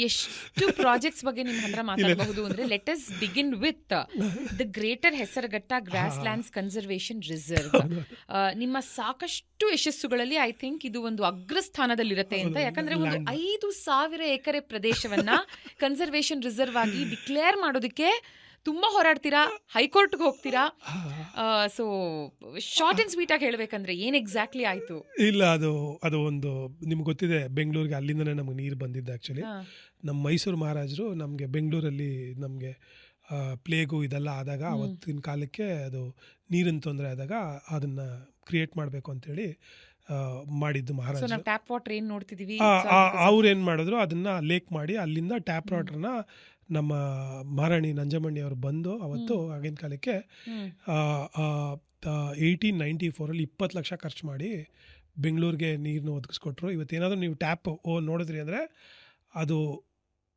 ಎಷ್ಟು ಪ್ರಾಜೆಕ್ಟ್ಸ್ ಬಗ್ಗೆ ನಿಮ್ಮ ಹತ್ರ ಮಾತಾಡಬಹುದು ಅಂದ್ರೆ let us begin with the greater Hesaraghatta grasslands conservation reserve. ನಿಮ್ಮ ಸಾಕಷ್ಟು ಯಶಸ್ಸುಗಳಲ್ಲಿ ಐ ಥಿಂಕ್ ಇದು ಒಂದು ಅಗ್ರಸ್ಥಾನದಲ್ಲಿರುತ್ತೆ ಅಂತ. ಯಾಕಂದ್ರೆ ಒಂದು 5,000 ಎಕರೆ ಪ್ರದೇಶವನ್ನ ಕನ್ಸರ್ವೇಷನ್ ರಿಸರ್ವ್ ಆಗಿ ಡಿಕ್ಲೇರ್ ಮಾಡೋದಕ್ಕೆ ತುಂಬಾ ಹೋರಾಡ್ತೀರಾ, ಹೈಕೋರ್ಟ್ಗೆ ಹೋಗ್ತೀರಾ. ಸೊ ಶಾರ್ಟ್ ಅಂಡ್ ಸ್ವೀಟ್ ಆಗಿ ಹೇಳ್ಬೇಕಂದ್ರೆ ಏನ್ ಎಕ್ಸಾಕ್ಟ್ಲಿ ಆಯ್ತು? ಇಲ್ಲ, ಅದು ಒಂದು ನಿಮ್ಗೆ ಗೊತ್ತಿದೆ, ಬೆಂಗಳೂರಿಗೆ ಅಲ್ಲಿಂದನೇ ನಮ್ಗೆ ನೀರು ಬಂದಿದ್ದು. ಆ್ಯಕ್ಚುಲಿ ನಮ್ಮ ಮೈಸೂರು ಮಹಾರಾಜರು ನಮಗೆ ಬೆಂಗಳೂರಲ್ಲಿ ನಮಗೆ ಪ್ಲೇಗು ಇದೆಲ್ಲ ಆದಾಗ ಅವತ್ತಿನ ಕಾಲಕ್ಕೆ ಅದು ನೀರಿನ ತೊಂದರೆ ಆದಾಗ ಅದನ್ನು ಕ್ರಿಯೇಟ್ ಮಾಡಬೇಕು ಅಂತೇಳಿ ಮಾಡಿದ್ದು ಮಹಾರಾಜರು. ಟ್ಯಾಪ್ ವಾಟರ್ ಏನು ನೋಡ್ತಿದೀವಿ, ಅವ್ರು ಏನು ಮಾಡಿದ್ರು ಅದನ್ನ ಲೇಕ್ ಮಾಡಿ ಅಲ್ಲಿಂದ ಟ್ಯಾಪ್ ವಾಟರ್ನ ನಮ್ಮ ಮಹಾರಾಣಿ ನಂಜಮಣ್ಣಿ ಅವರು ಬಂದು ಅವತ್ತು ಆಗಿನ ಕಾಲಕ್ಕೆ 1894 20 ಲಕ್ಷ ಖರ್ಚು ಮಾಡಿ ಬೆಂಗಳೂರಿಗೆ ನೀರನ್ನು ಒದಗಿಸ್ಕೊಟ್ರು. ಇವತ್ತೇನಾದರೂ ನೀವು ಟ್ಯಾಪ್ ನೋಡಿದ್ರಿ ಅಂದರೆ ಅದು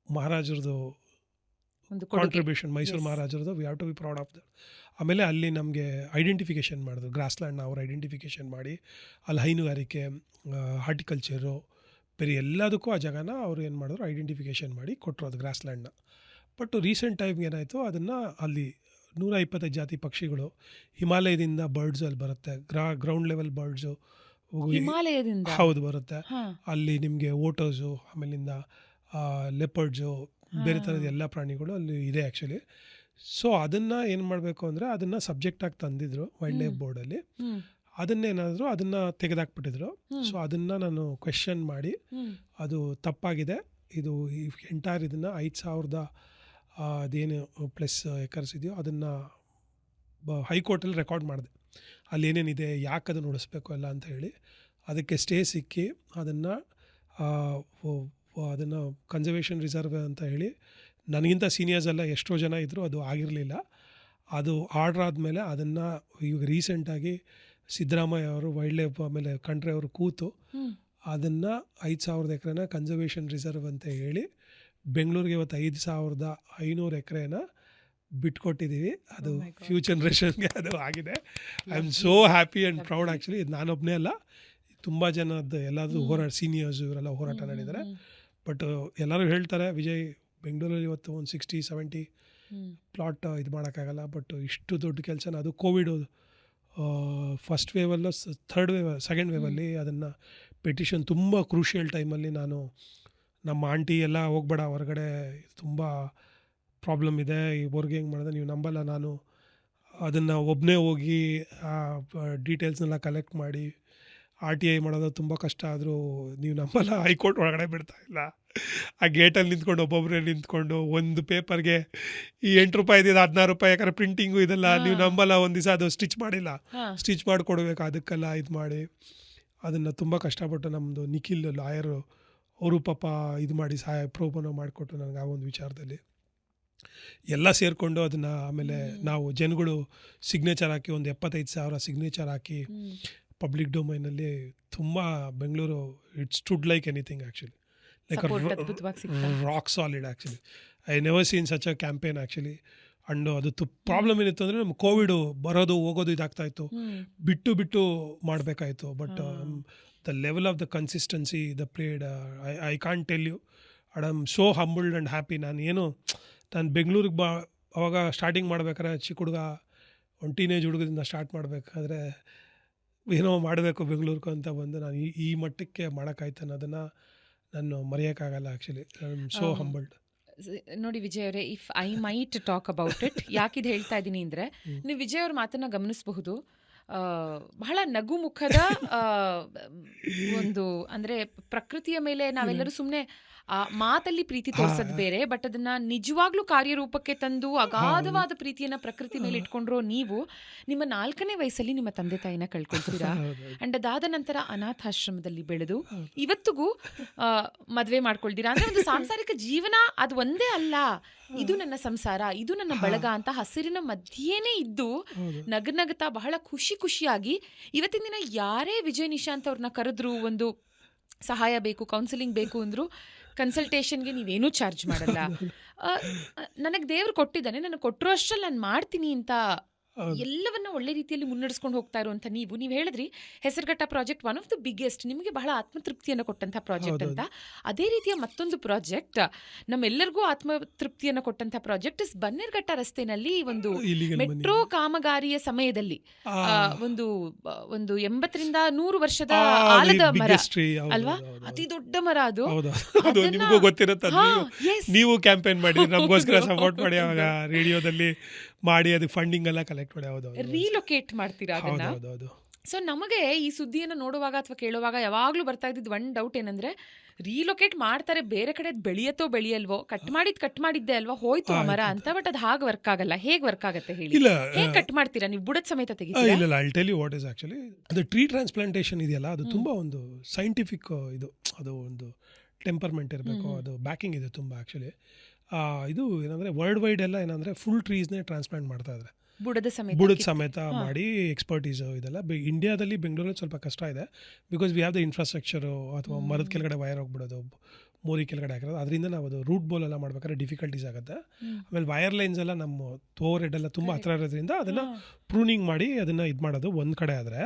ಮಹಾರಾಜರದು ಕಾಂಟ್ರಿಬ್ಯೂಷನ್, ಮೈಸೂರು ಮಹಾರಾಜರದು. We have to be proud of that. ಆಮೇಲೆ ಅಲ್ಲಿ ನಮಗೆ ಐಡೆಂಟಿಫಿಕೇಷನ್ ಮಾಡಿದ್ರು, ಗ್ರಾಸ್ಲ್ಯಾಂಡ್ನ ಅವ್ರು ಐಡೆಂಟಿಫಿಕೇಷನ್ ಮಾಡಿ ಅಲ್ಲಿ ಹೈನುಗಾರಿಕೆ, ಹಾರ್ಟಿಕಲ್ಚರು, ಬೇರೆ ಎಲ್ಲದಕ್ಕೂ ಆ ಜಾಗನ ಅವರು ಏನು ಮಾಡಿದ್ರು ಐಡೆಂಟಿಫಿಕೇಷನ್ ಮಾಡಿ ಕೊಟ್ಟರು, ಅದು ಗ್ರಾಸ್ಲ್ಯಾಂಡ್ನ. ಬಟ್ ರೀಸೆಂಟ್ ಟೈಮ್ಗೆ ಏನಾಯಿತು, ಅದನ್ನು ಅಲ್ಲಿ 125 ಜಾತಿ ಪಕ್ಷಿಗಳು ಹಿಮಾಲಯದಿಂದ ಬರ್ಡ್ಸ್ ಅಲ್ಲಿ ಬರುತ್ತೆ, ಗ್ರೌಂಡ್ ಲೆವೆಲ್ ಬರ್ಡ್ಸು ಹಿಮಾಲಯದಿಂದ ಹೌದು ಬರುತ್ತೆ. ಅಲ್ಲಿ ನಿಮಗೆ ಓಟೋಸು, ಆಮೇಲಿಂದ ಲೆಪರ್ಡ್ಸು, ಬೇರೆ ಥರದ ಎಲ್ಲ ಪ್ರಾಣಿಗಳು ಅಲ್ಲಿ ಇದೆ ಆ್ಯಕ್ಚುಲಿ. ಸೊ ಅದನ್ನು ಏನು ಮಾಡಬೇಕು ಅಂದರೆ ಅದನ್ನು ಸಬ್ಜೆಕ್ಟ್ ಆಗಿ ತಂದಿದ್ರು ವೈಲ್ಡ್ ಲೈಫ್ ಬೋರ್ಡಲ್ಲಿ. ಅದನ್ನೇನಾದರೂ ಅದನ್ನು ತೆಗೆದಾಕ್ಬಿಟ್ಟಿದ್ರು. ಸೊ ಅದನ್ನು ನಾನು ಕ್ವೆಶ್ಚನ್ ಮಾಡಿ ಅದು ತಪ್ಪಾಗಿದೆ, ಇದು ಈ ಎಂಟೈರ್ ಇದನ್ನು 5,000 ಅದೇನು ಪ್ಲಸ್ ಎಕರ್ಸ್ ಇದೆಯೋ ಅದನ್ನು ಹೈಕೋರ್ಟಲ್ಲಿ ರೆಕಾರ್ಡ್ ಮಾಡಿದೆ, ಅಲ್ಲಿ ಏನೇನಿದೆ, ಯಾಕೆ ಅದನ್ನು ಉಳಿಸ್ಬೇಕು ಎಲ್ಲ ಅಂತ ಹೇಳಿ. ಅದಕ್ಕೆ ಸ್ಟೇ ಸಿಕ್ಕಿ ಅದನ್ನು ಕನ್ಸರ್ವೇಷನ್ ರಿಸರ್ವ್ ಅಂತ ಹೇಳಿ, ನನಗಿಂತ ಸೀನಿಯರ್ಸ್ ಎಲ್ಲ ಎಷ್ಟೋ ಜನ ಇದ್ದರು, ಅದು ಆಗಿರಲಿಲ್ಲ. ಅದು ಆರ್ಡ್ರ್ ಆದಮೇಲೆ ಅದನ್ನು ಇವಾಗ ರೀಸೆಂಟಾಗಿ ಸಿದ್ದರಾಮಯ್ಯ ಅವರು ವೈಲ್ಡ್ ಲೈಫ್ ಆಮೇಲೆ ಖಂಡ್ರೆ ಅವರು ಕೂತು ಅದನ್ನು 5,000 ಎಕರೆನ ಕನ್ಸರ್ವೇಷನ್ ರಿಸರ್ವ್ ಅಂತ ಹೇಳಿ ಬೆಂಗಳೂರಿಗೆ ಇವತ್ತು 5,500 ಎಕರೆನ ಬಿಟ್ಕೊಟ್ಟಿದ್ದೀವಿ. ಅದು ಫ್ಯೂಚರ್ ಜನ್ರೇಷನ್ಗೆ ಅದು ಆಗಿದೆ. I am so happy and proud. Actually ಇದು ನಾನೊಬ್ಬನೇ ಅಲ್ಲ, ತುಂಬ ಜನದ್ದು ಎಲ್ಲಾದರೂ ಸೀನಿಯರ್ಸು ಇವರೆಲ್ಲ ಹೋರಾಟ ನಡೆದಿದ್ದಾರೆ. ಬಟ್ ಎಲ್ಲರೂ ಹೇಳ್ತಾರೆ, ವಿಜಯ್ ಬೆಂಗಳೂರಲ್ಲಿ ಇವತ್ತು ಒಂದು 60-70 ಪ್ಲಾಟ್ ಇದು ಮಾಡೋಕ್ಕಾಗಲ್ಲ. ಬಟ್ ಇಷ್ಟು ದೊಡ್ಡ ಕೆಲಸನ, ಅದು ಕೋವಿಡ್ ಫಸ್ಟ್ ವೇವಲ್ಲೂ ಥರ್ಡ್ ವೇವ್ ಸೆಕೆಂಡ್ ವೇವಲ್ಲಿ ಅದನ್ನು ಪೆಟಿಷನ್ ತುಂಬ ಕ್ರೂಷಿಯಲ್ ಟೈಮಲ್ಲಿ ನಾನು ನಮ್ಮ ಆಂಟಿ ಎಲ್ಲ ಹೋಗ್ಬೇಡ ಹೊರಗಡೆ, ತುಂಬ ಪ್ರಾಬ್ಲಮ್ ಇದೆ, ಇವ್ರಿಗೆ ಹೆಂಗೆ ಮಾಡಿದೆ ನೀವು ನಂಬಲ್ಲ, ನಾನು ಅದನ್ನು ಒಬ್ಬನೇ ಹೋಗಿ ಡೀಟೇಲ್ಸ್ನೆಲ್ಲ ಕಲೆಕ್ಟ್ ಮಾಡಿ RTI ಮಾಡೋದು ತುಂಬ ಕಷ್ಟ ಆದರೂ ನೀವು ನಂಬಲ್ಲ, ಹೈಕೋರ್ಟ್ ಒಳಗಡೆ ಬಿಡ್ತಾ ಇಲ್ಲ. ಆ ಗೇಟಲ್ಲಿ ನಿಂತ್ಕೊಂಡು ಒಬ್ಬೊಬ್ಬರೇ ನಿಂತ್ಕೊಂಡು ಒಂದು ಪೇಪರ್ಗೆ ಈ 8 ರೂಪಾಯಿ 16 ರೂಪಾಯಿ, ಯಾಕಂದ್ರೆ ಪ್ರಿಂಟಿಂಗು ಇದೆಲ್ಲ ನೀವು ನಂಬಲ್ಲ. ಒಂದು ದಿವಸ ಅದು ಸ್ಟಿಚ್ ಮಾಡಿಲ್ಲ, ಸ್ಟಿಚ್ ಮಾಡಿಕೊಡ್ಬೇಕು, ಅದಕ್ಕೆಲ್ಲ ಇದು ಮಾಡಿ ಅದನ್ನು ತುಂಬ ಕಷ್ಟಪಟ್ಟು ನಮ್ಮದು ನಿಖಿಲ್ ಲಾಯರು ಅವರು ಪಾಪ ಇದು ಮಾಡಿ ಸಹಾಯ ಪ್ರೋಪನ ಮಾಡಿಕೊಟ್ಟು ನನಗೆ ಆ ಒಂದು ವಿಚಾರದಲ್ಲಿ ಎಲ್ಲ ಸೇರಿಕೊಂಡು ಅದನ್ನು ಆಮೇಲೆ ನಾವು ಜನಗಳು ಸಿಗ್ನೇಚರ್ ಹಾಕಿ ಒಂದು 75,000 ಸಿಗ್ನೇಚರ್ ಹಾಕಿ ಪಬ್ಲಿಕ್ ಡೊಮೈನಲ್ಲಿ ತುಂಬ Bengaluru it stood like anything actually, like rock solid actually. I never seen such a campaign actually. And ಅದು ಪ್ರಾಬ್ಲಮ್ ಏನಿತ್ತು ಅಂದರೆ ನಮ್ಮ ಕೋವಿಡು ಬರೋದು ಹೋಗೋದು ಇದಾಗ್ತಾಯಿತ್ತು, ಬಿಟ್ಟು ಮಾಡಬೇಕಾಯಿತು. But the level of the consistency, the played, I can't tell you. And I'm so humbled and happy. ನಾನು ಬೆಂಗಳೂರಿಗೆ ಅವಾಗ ಸ್ಟಾರ್ಟಿಂಗ್ ಮಾಡ್ಬೇಕಾದ್ರೆ ಚಿಕ್ಕ ಹುಡುಗ, ಒಂದು ಟೀನೇಜ್ ಹುಡುಗದಿಂದ ಸ್ಟಾರ್ಟ್ ಮಾಡಬೇಕಾದ್ರೆ ಏನೋ ಮಾಡಬೇಕು ಬೆಂಗಳೂರಿಗೆ ಅಂತ ಬಂದು ನಾನು ಈ ಮಟ್ಟಕ್ಕೆ ಮಾಡೋಕ್ಕಾಯ್ತು ಅನ್ನೋದನ್ನು ನಾನು ಮರೆಯೋಕ್ಕಾಗಲ್ಲ. Actually I am so humbled. ನೋಡಿ ವಿಜಯ್ ಅವರೇ, if I might talk about it, ಯಾಕಿದು ಹೇಳ್ತಾ ಇದ್ದೀನಿ ಅಂದರೆ, ನೀವು ವಿಜಯ್ ಅವ್ರ ಮಾತನ್ನು ಗಮನಿಸಬಹುದು. ಬಹಳ ನಗುಮುಖದ ಒಂದು, ಅಂದರೆ ಪ್ರಕೃತಿಯ ಮೇಲೆ ನಾವೆಲ್ಲರೂ ಸುಮ್ಮನೆ ಆ ಮಾತಲ್ಲಿ ಪ್ರೀತಿ ತೋರಿಸೋದು ಬೇರೆ, ಬಟ್ ಅದನ್ನ ನಿಜವಾಗ್ಲೂ ಕಾರ್ಯರೂಪಕ್ಕೆ ತಂದು ಅಗಾಧವಾದ ಪ್ರೀತಿಯನ್ನ ಪ್ರಕೃತಿ ಮೇಲೆ ಇಟ್ಕೊಂಡ್ರೋ ನೀವು ನಿಮ್ಮ 4ನೇ ವಯಸ್ಸಲ್ಲಿ ನಿಮ್ಮ ತಂದೆ ತಾಯಿನ ಕಳ್ಕೊಳ್ತೀರಾ. ಅಂಡ್ ಅದಾದ ನಂತರ ಅನಾಥಾಶ್ರಮದಲ್ಲಿ ಬೆಳೆದು ಇವತ್ತಿಗೂ ಮದುವೆ ಮಾಡ್ಕೊಳ್ತೀರಾ. ಅಂದ್ರೆ ಒಂದು ಸಾಂಸಾರಿಕ ಜೀವನ ಅದು ಒಂದೇ ಅಲ್ಲ, ಇದು ನನ್ನ ಸಂಸಾರ, ಇದು ನನ್ನ ಬಳಗ ಅಂತ ಹಸಿರಿನ ಮಧ್ಯೇನೆ ಇದ್ದು ನಗನಗತಾ ಬಹಳ ಖುಷಿಯಾಗಿ ಇವತ್ತಿನ ದಿನ ಯಾರೇ ವಿಜಯ್ ನಿಶಾಂತ್ ಅವ್ರನ್ನ ಕರೆದ್ರು, ಒಂದು ಸಹಾಯ ಬೇಕು, ಕೌನ್ಸಿಲಿಂಗ್ ಬೇಕು ಅಂದ್ರು ಕನ್ಸಲ್ಟೇಷನ್ಗೆ ನೀವೇನೂ ಚಾರ್ಜ್ ಮಾಡಲ್ಲ. ನನಗೆ ದೇವ್ರು ಕೊಟ್ಟಿದ್ದಾನೆ, ನನಗೆ ಕೊಟ್ಟರು ಅಷ್ಟರಲ್ಲಿ ನಾನು ಮಾಡ್ತೀನಿ ಅಂತ ಎಲ್ಲವನ್ನ ಒಳ್ಳೆ ರೀತಿಯಲ್ಲಿ ಮುನ್ನಡೆಸ್ಕೊಂಡು ಹೋಗ್ತಾ ಇರುವಂತ ನೀವು ಹೇಳಿದ್ರಿ Hesaraghatta project one of the biggest, ನಿಮಗೆ ಬಹಳ ಆತ್ಮತೃಪ್ತಿಯನ್ನು ಕೊಟ್ಟಂತ ಪ್ರಾಜೆಕ್ಟ್ ಅಂತ. ಅದೇ ರೀತಿಯ ಮತ್ತೊಂದು ಪ್ರಾಜೆಕ್ಟ್ ನಮ್ಮೆಲ್ಲರಿಗೂ ಆತ್ಮತೃಪ್ತಿಯನ್ನು ಕೊಟ್ಟಂತ ಪ್ರಾಜೆಕ್ಟ್ ಇಸ್ ಬನ್ನೇರ್ಘಟ್ಟ ರಸ್ತೆನಲ್ಲಿ ಒಂದು ಮೆಟ್ರೋ ಕಾಮಗಾರಿಯ ಸಮಯದಲ್ಲಿ ಒಂದು 80-100 ವರ್ಷದ ಆಲದ ಮರ ಅಲ್ವಾ, ಅತಿ ದೊಡ್ಡ ಮರ ಅದು. ನಿಮಗೂ ಗೊತ್ತಿರುತ್ತೆ, ನೀವು ಕ್ಯಾಂಪೇನ್ ಮಾಡಿ ನಮಗೋಸ್ಕರ ಸಪೋರ್ಟ್ ಮಾಡಿ ಅವಾಗ ರೇಡಿಯೋದಲ್ಲಿ ಮಾಡಿ ಅದಕ್ಕೆ ಫಂಡಿಂಗ್ ಎಲ್ಲ ಕಲೆಕ್ಟ್ ಮಾಡಿ ರೀಲೊಕೇಟ್ ಮಾಡ್ತೀರಾ ಅದನ್ನ. ಸೊ ನಮಗೆ ಈ ಸುದ್ದಿಯನ್ನು ನೋಡುವಾಗ ಅಥವಾ ಕೇಳುವಾಗ ಯಾವಾಗ್ಲೂ ಬರ್ತಾ ಇದ್ದಿದ್ದು ಒನ್ ಡೌಟ್ ಏನಂದ್ರೆ, ರೀಲೊಕೇಟ್ ಮಾಡ್ತಾರೆ, ಬೇರೆ ಕಡೆ ಬೆಳೆಯಲ್ವೋ, ಕಟ್ ಮಾಡಿದ್ದೆ ಅಲ್ವಾ, ಹೋಯ್ತು ಆ ಮರ ಅಂತ. ಬಟ್ ಅದು ಹಾಗೆ ವರ್ಕ್ ಆಗಲ್ಲ. ಹೇಗೆ ವರ್ಕ್ ಆಗುತ್ತೆ ಹೇಳಿ? ಹೇಗೆ ಕಟ್ ಮಾಡ್ತೀರಾ ನೀವು? ಬುಡದ ಸಮೇತ ತೆಗಿತೀರಾ? ಇಲ್ಲ, I tell you what is actually ಅದು ಟ್ರೀ ಟ್ರಾನ್ಸ್ಪ್ಲಾಂಟೇಷನ್ ಇದೆಯಲ್ಲ, ಅದು ತುಂಬಾ ಒಂದು ಸೈಂಟಿಫಿಕ್ ಇದು, ಅದು ಒಂದು ಟೆಂಪರ್ಮೆಂಟ್ ಇರಬೇಕು, ಅದು ಬ್ಯಾಕಿಂಗ್ ಇದೆ ತುಂಬ ಆಕ್ಚುಲಿ. ಇದು ಏನಂದ್ರೆ ವರ್ಲ್ಡ್ ವೈಡ್ ಎಲ್ಲ ಏನಂದ್ರೆ ಫುಲ್ ಟ್ರೀಸ್ನೇ ಟ್ರಾನ್ಸ್ಪ್ಲಾಂಟ್ ಮಾಡ್ತಾ ಇದ್ದಾರೆ, ಬುಡದ ಸಮೇತ ಮಾಡಿ ಎಕ್ಸ್ಪರ್ಟೀಸ್ ಇದೆಲ್ಲ. ಇಂಡಿಯಾದಲ್ಲಿ ಬೆಂಗಳೂರಲ್ಲಿ ಸ್ವಲ್ಪ ಕಷ್ಟ ಇದೆ, because we have the infrastructure, ಅಥವಾ ಮರದ ಕೆಳಗಡೆ ವೈರ್ ಹೋಗ್ಬಿಡೋದು, ಮೋರಿ ಕೆಳಗಡೆ ಹಾಕಿರೋದು, ಅದರಿಂದ ನಾವು ಅದು ರೂಟ್ ಬೋಲ್ ಎಲ್ಲ ಮಾಡ್ಬೇಕಾದ್ರೆ ಡಿಫಿಕಲ್ಟೀಸ್ ಆಗುತ್ತೆ. ಆಮೇಲೆ ವೈರ್ ಲೈನ್ಸ್ ಎಲ್ಲ ನಮ್ಮ ಓವರ್ ಹೆಡ್ ಎಲ್ಲ ತುಂಬ ಹತ್ರ ಇರೋದ್ರಿಂದ ಅದನ್ನು ಪ್ರೂನಿಂಗ್ ಮಾಡಿ ಅದನ್ನು ಇದು ಮಾಡೋದು ಒಂದು ಕಡೆ. ಆದರೆ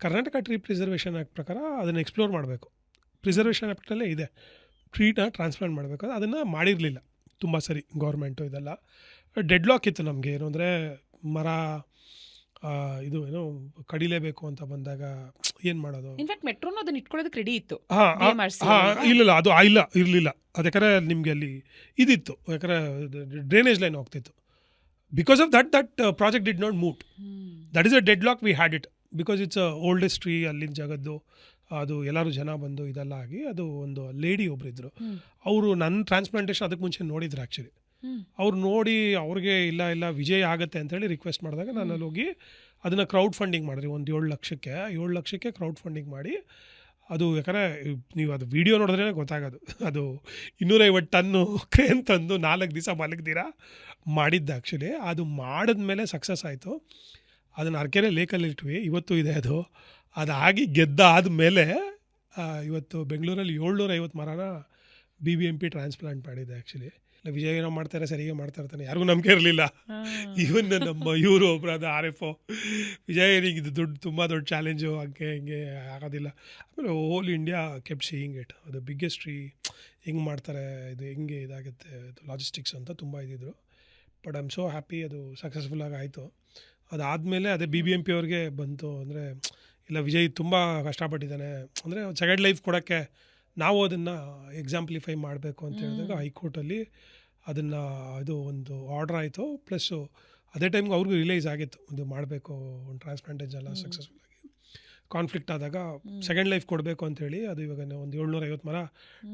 ಕರ್ನಾಟಕ ಟ್ರೀ ಪ್ರಿಸರ್ವೇಷನ್ ಆ್ಯಕ್ಟ್ ಪ್ರಕಾರ ಅದನ್ನು ಎಕ್ಸ್ಪ್ಲೋರ್ ಮಾಡಬೇಕು. ಪ್ರಿಸರ್ವೇಷನ್ ಆ್ಯಕ್ಟಲ್ಲೇ ಇದೆ, ಟ್ರೀನ ಟ್ರಾನ್ಸ್ಪ್ಲಾಂಟ್ ಮಾಡಬೇಕು. ಅದನ್ನು ಮಾಡಿರಲಿಲ್ಲ ತುಂಬ ಸರಿ ಗೌರ್ಮೆಂಟು. ಇದೆಲ್ಲ ಡೆಡ್ ಲಾಕ್ ಇತ್ತು ನಮಗೆ. ಏನು ಅಂದರೆ ಮರ ಇದು ಏನೋ ಕಡಿಲೇಬೇಕು ಅಂತ ಬಂದಾಗ ಏನು ಮಾಡೋದು. ಇನ್ಫ್ಯಾಕ್ಟ್ ಮೆಟ್ರೋನು ಅದನ್ನ ಇಟ್ಕೊಳ್ಳೋದಕ್ಕೆ ರೆಡಿ ಇತ್ತು. ಇಲ್ಲ ಅದು ಇರಲಿಲ್ಲ. ಅದಕ್ಕೆ ನಿಮಗೆ ಅಲ್ಲಿ ಇದಿತ್ತು, ಯಾಕಂದರೆ ಡ್ರೈನೇಜ್ ಲೈನ್ ಹೋಗ್ತಿತ್ತು. Because of that project did not move. That is a dead lock we had it, because it's oldest tree ಅಲ್ಲಿನ ಜಗದ್ದು. ಅದು ಎಲ್ಲರೂ ಜನ ಬಂದು ಇದೆಲ್ಲ ಆಗಿ, ಅದು ಒಂದು ಲೇಡಿ ಒಬ್ಬರಿದ್ದರು, ಅವರು ನನ್ನ ಟ್ರಾನ್ಸ್ಪ್ಲಾಂಟೇಷನ್ ಅದಕ್ಕೆ ಮುಂಚೆ ನೋಡಿದ್ರು ಆ್ಯಕ್ಚುಲಿ. ಅವ್ರು ನೋಡಿ ಅವ್ರಿಗೆ ಇಲ್ಲ ವಿಜಯ್ ಆಗುತ್ತೆ ಅಂತೇಳಿ ರಿಕ್ವೆಸ್ಟ್ ಮಾಡಿದಾಗ ನಾನು ಅಲ್ಲಿ ಹೋಗಿ ಅದನ್ನು ಕ್ರೌಡ್ ಫಂಡಿಂಗ್ ಮಾಡಿದ್ರಿ. ಒಂದು 7 ಲಕ್ಷಕ್ಕೆ ಕ್ರೌಡ್ ಫಂಡಿಂಗ್ ಮಾಡಿ, ಅದು ಯಾಕಂದರೆ ನೀವು ಅದು ವಿಡಿಯೋ ನೋಡಿದ್ರೆ ಗೊತ್ತಾಗೋದು, ಅದು 250 ಟನ್ನು ಕ್ರೇನ್ ತಂದು 4 ದಿವಸ ಮಲಗ್ದಿರ ಮಾಡಿದ್ದೆ ಆ್ಯಕ್ಚುಲಿ. ಅದು ಮಾಡಿದ್ಮೇಲೆ ಸಕ್ಸಸ್ ಆಯಿತು. ಅದನ್ನು ಅರಕೆರೆ ಲೇಕಲ್ಲಿ ಇಟ್ವಿ, ಇವತ್ತು ಇದೆ ಅದು. ಅದಾಗಿ ಗೆದ್ದಾದಮೇಲೆ ಇವತ್ತು ಬೆಂಗಳೂರಲ್ಲಿ 750 ಮರನ BBMP ಟ್ರಾನ್ಸ್ಪ್ಲಾಂಟ್ ಮಾಡಿದೆ ಆ್ಯಕ್ಚುಲಿ. ವಿಜಯ್ ಏನೋ ಮಾಡ್ತಾರೆ, ಸರಿಗೆ ಮಾಡ್ತಾ ಇರ್ತಾನೆ, ಯಾರಿಗೂ ನಂಬಿಕೆ ಇರಲಿಲ್ಲ. ಈವನ್ ನಮ್ಮ ಇವರು ಒಬ್ಬರಾದ RFO ವಿಜಯ್ ಇದು ತುಂಬ ದೊಡ್ಡ ಚಾಲೆಂಜು, ಹಿಂಗೆ ಆಗೋದಿಲ್ಲ. ಆಮೇಲೆ all India kept seeing it, ಅದು ಬಿಗ್ಗೆಸ್ಟ್ ಟ್ರೀ, ಹೆಂಗೆ ಮಾಡ್ತಾರೆ, ಇದು ಹೆಂಗೆ ಇದಾಗುತ್ತೆ, ಇದು ಲಾಜಿಸ್ಟಿಕ್ಸ್ ಅಂತ ತುಂಬ ಇದ್ದಿದ್ರು. But I am so happy ಅದು ಸಕ್ಸಸ್ಫುಲ್ಲಾಗಿ ಆಯಿತು. ಅದಾದಮೇಲೆ ಅದೇ BBMP ಅವ್ರಿಗೆ ಬಂತು, ಅಂದರೆ ಇಲ್ಲ ವಿಜಯ್ ತುಂಬ ಕಷ್ಟಪಟ್ಟಿದ್ದಾನೆ, ಅಂದರೆ ಸೆಕೆಂಡ್ ಲೈಫ್ ಕೊಡೋಕ್ಕೆ ನಾವು ಅದನ್ನು ಎಕ್ಸಾಂಪ್ಲಿಫೈ ಮಾಡಬೇಕು ಅಂತ ಹೇಳಿದಾಗ ಹೈಕೋರ್ಟಲ್ಲಿ ಅದನ್ನು ಇದು ಒಂದು ಆರ್ಡ್ರ್ ಆಯಿತು. ಪ್ಲಸ್ಸು ಅದೇ ಟೈಮ್ಗೆ ಅವ್ರಿಗೂ ರಿಲೈಸ್ ಆಗಿತ್ತು, ಇದು ಮಾಡಬೇಕು, ಒಂದು ಟ್ರಾನ್ಸ್ಪ್ಲಾಂಟೇಜ್ ಎಲ್ಲ ಸಕ್ಸಸ್ಫುಲ್ಲಾಗಿ. ಕಾನ್ಫ್ಲಿಕ್ಟ್ ಆದಾಗ ಸೆಕೆಂಡ್ ಲೈಫ್ ಕೊಡಬೇಕು ಅಂತೇಳಿ ಅದು ಇವಾಗ ಒಂದು 750 ಮರ